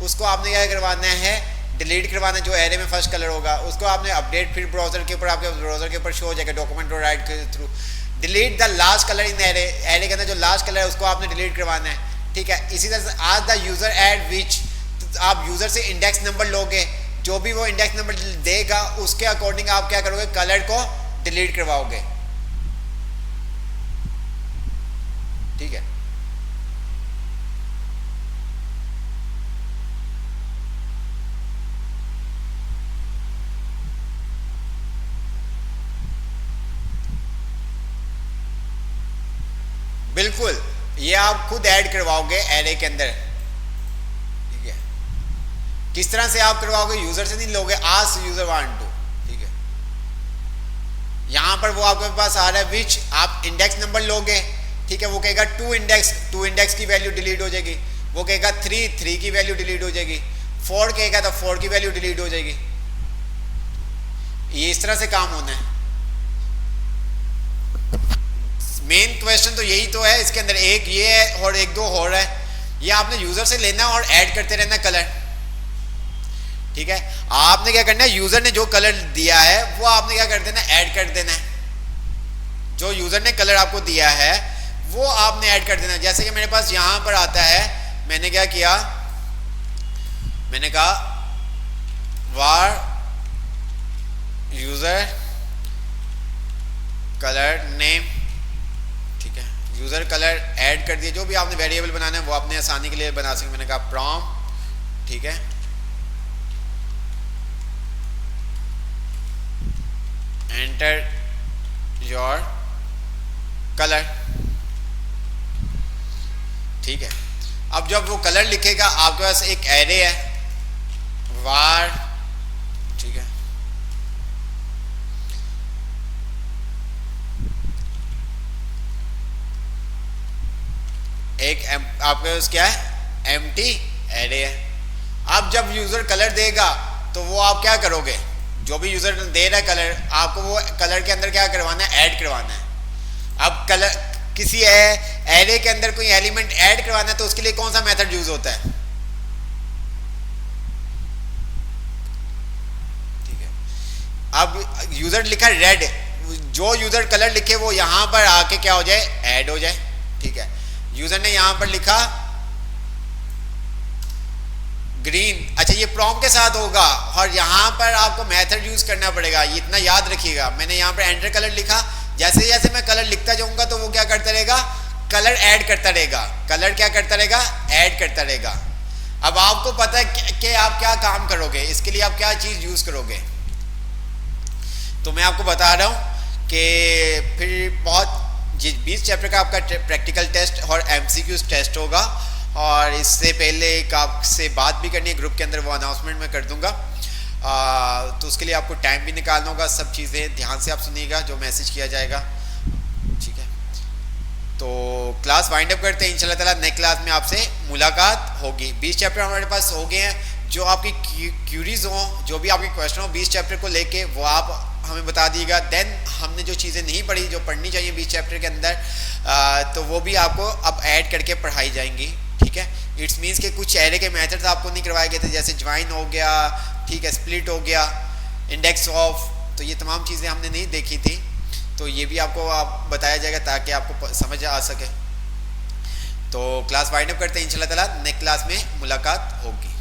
उसको आपने क्या करवाना है डिलीट करवाना, जो एरे में फर्स्ट कलर होगा उसको आपने अपडेट, फिर ब्राउजर के ऊपर आपके ब्राउजर के ऊपर शो हो जाएगा डॉक्यूमेंट और राइट के through. Delete the last colour in array, array के अंदर जो लास्ट कलर है उसको आपने डिलीट करवाना है, ठीक है। इसी तरह से आज द यूजर एड विच, आप यूजर से इंडेक्स नंबर लोगे, जो भी वो इंडेक्स नंबर देगा उसके अकॉर्डिंग आप क्या करोगे कलर को डिलीट करवाओगे, ठीक है। बिल्कुल, ये आप खुद ऐड करवाओगे एरे के अंदर, ठीक है। किस तरह से आप करवाओगे, यूजर से नहीं लोगे, आस्क यूजर वांट टू, ठीक है। यहां पर वो आपके पास आ रहा है विच, आप इंडेक्स नंबर लोगे, ठीक है, वो कहेगा टू इंडेक्स की वैल्यू डिलीट हो जाएगी, वो कहेगा 3 की वैल्यू डिलीट हो जाएगी, 4 कहेगा तो 4 की वैल्यू डिलीट हो जाएगी। ये इस तरह से काम होना है। मेन क्वेश्चन तो यही तो है, इसके अंदर एक ये है और एक दो हो रहा है, ये आपने यूजर से लेना और ऐड करते रहना कलर, ठीक है। आपने क्या करना है, यूजर ने जो कलर दिया है वो आपने क्या कर देना, ऐड कर देना है। जो यूजर ने कलर आपको दिया है वो आपने ऐड कर देना। जैसे कि मेरे पास यहां पर आता है, मैंने क्या किया, मैंने कहा वार यूजर कलर नेम, ठीक है, यूजर कलर ऐड कर दिए। जो भी आपने वेरिएबल बनाना है वो अपने आसानी के लिए बना सकते। मैंने कहा प्रॉम, ठीक है, एंटर योर कलर, ठीक है। अब जब वो कलर लिखेगा आपके पास एक एरे है वार, ठीक है, एक आपके पास क्या है एम्प्टी एरे है। अब जब यूजर कलर देगा तो वो आप क्या करोगे, जो भी यूजर दे रहा है कलर, आपको वो कलर के अंदर क्या करवाना है, ऐड करवाना है। अब कलर किसी एरे के अंदर कोई एलिमेंट ऐड करवाना है तो उसके लिए कौन सा मेथड यूज होता है, ठीक है। अब यूजर लिखा रेड, जो यूजर कलर लिखे वो यहां पर आके क्या हो जाए, ऐड हो जाए, ठीक है। यूजर ने यहां पर लिखा ग्रीन, अच्छा ये प्रॉम्प्ट के साथ होगा और यहां पर आपको मेथड यूज करना पड़ेगा, ये इतना याद रखिएगा। मैंने यहां पर एंटर कलर लिखा, जैसे जैसे मैं कलर लिखता जाऊंगा तो वो क्या करता रहेगा, कलर ऐड करता रहेगा, कलर क्या करता रहेगा, ऐड करता रहेगा। अब आपको पता है कि आप क्या काम करोगे, इसके लिए आप क्या चीज यूज करोगे। तो मैं आपको बता रहा हूं कि फिर बहुत 20 चैप्टर का आपका प्रैक्टिकल टेस्ट और एमसीक्यूज टेस्ट होगा, और इससे पहले एक आपसे बात भी करनी है ग्रुप के अंदर, वो अनाउंसमेंट मैं कर दूंगा। तो उसके लिए आपको टाइम भी निकालना होगा। सब चीज़ें ध्यान से आप सुनिएगा जो मैसेज किया जाएगा, ठीक है। तो क्लास वाइंड अप करते हैं, इंशाल्लाह ताला नेक्स्ट क्लास में आपसे मुलाकात होगी। 20 चैप्टर हमारे पास हो गए हैं। जो आपकी क्यूरीज हो, जो भी आपके क्वेश्चन हो 20 चैप्टर को लेके, वो आप हमें बता दीजिएगा। देन हमने जो चीज़ें नहीं पढ़ी, जो पढ़नी चाहिए 20 चैप्टर के अंदर, तो वो भी आपको अब ऐड करके पढ़ाई जाएंगी, ठीक है। इट्स मीन्स के कुछ एरे के मेथड्स आपको नहीं करवाए गए थे, जैसे ज्वाइन हो गया, ठीक है, स्प्लिट हो गया, इंडेक्स ऑफ, तो ये तमाम चीज़ें हमने नहीं देखी थी। तो ये भी आपको बताया जाएगा ताकि आपको समझ आ सके। तो क्लास वाइंड अप करते हैं, इंशाल्लाह ताला नेक्स्ट क्लास में मुलाकात होगी।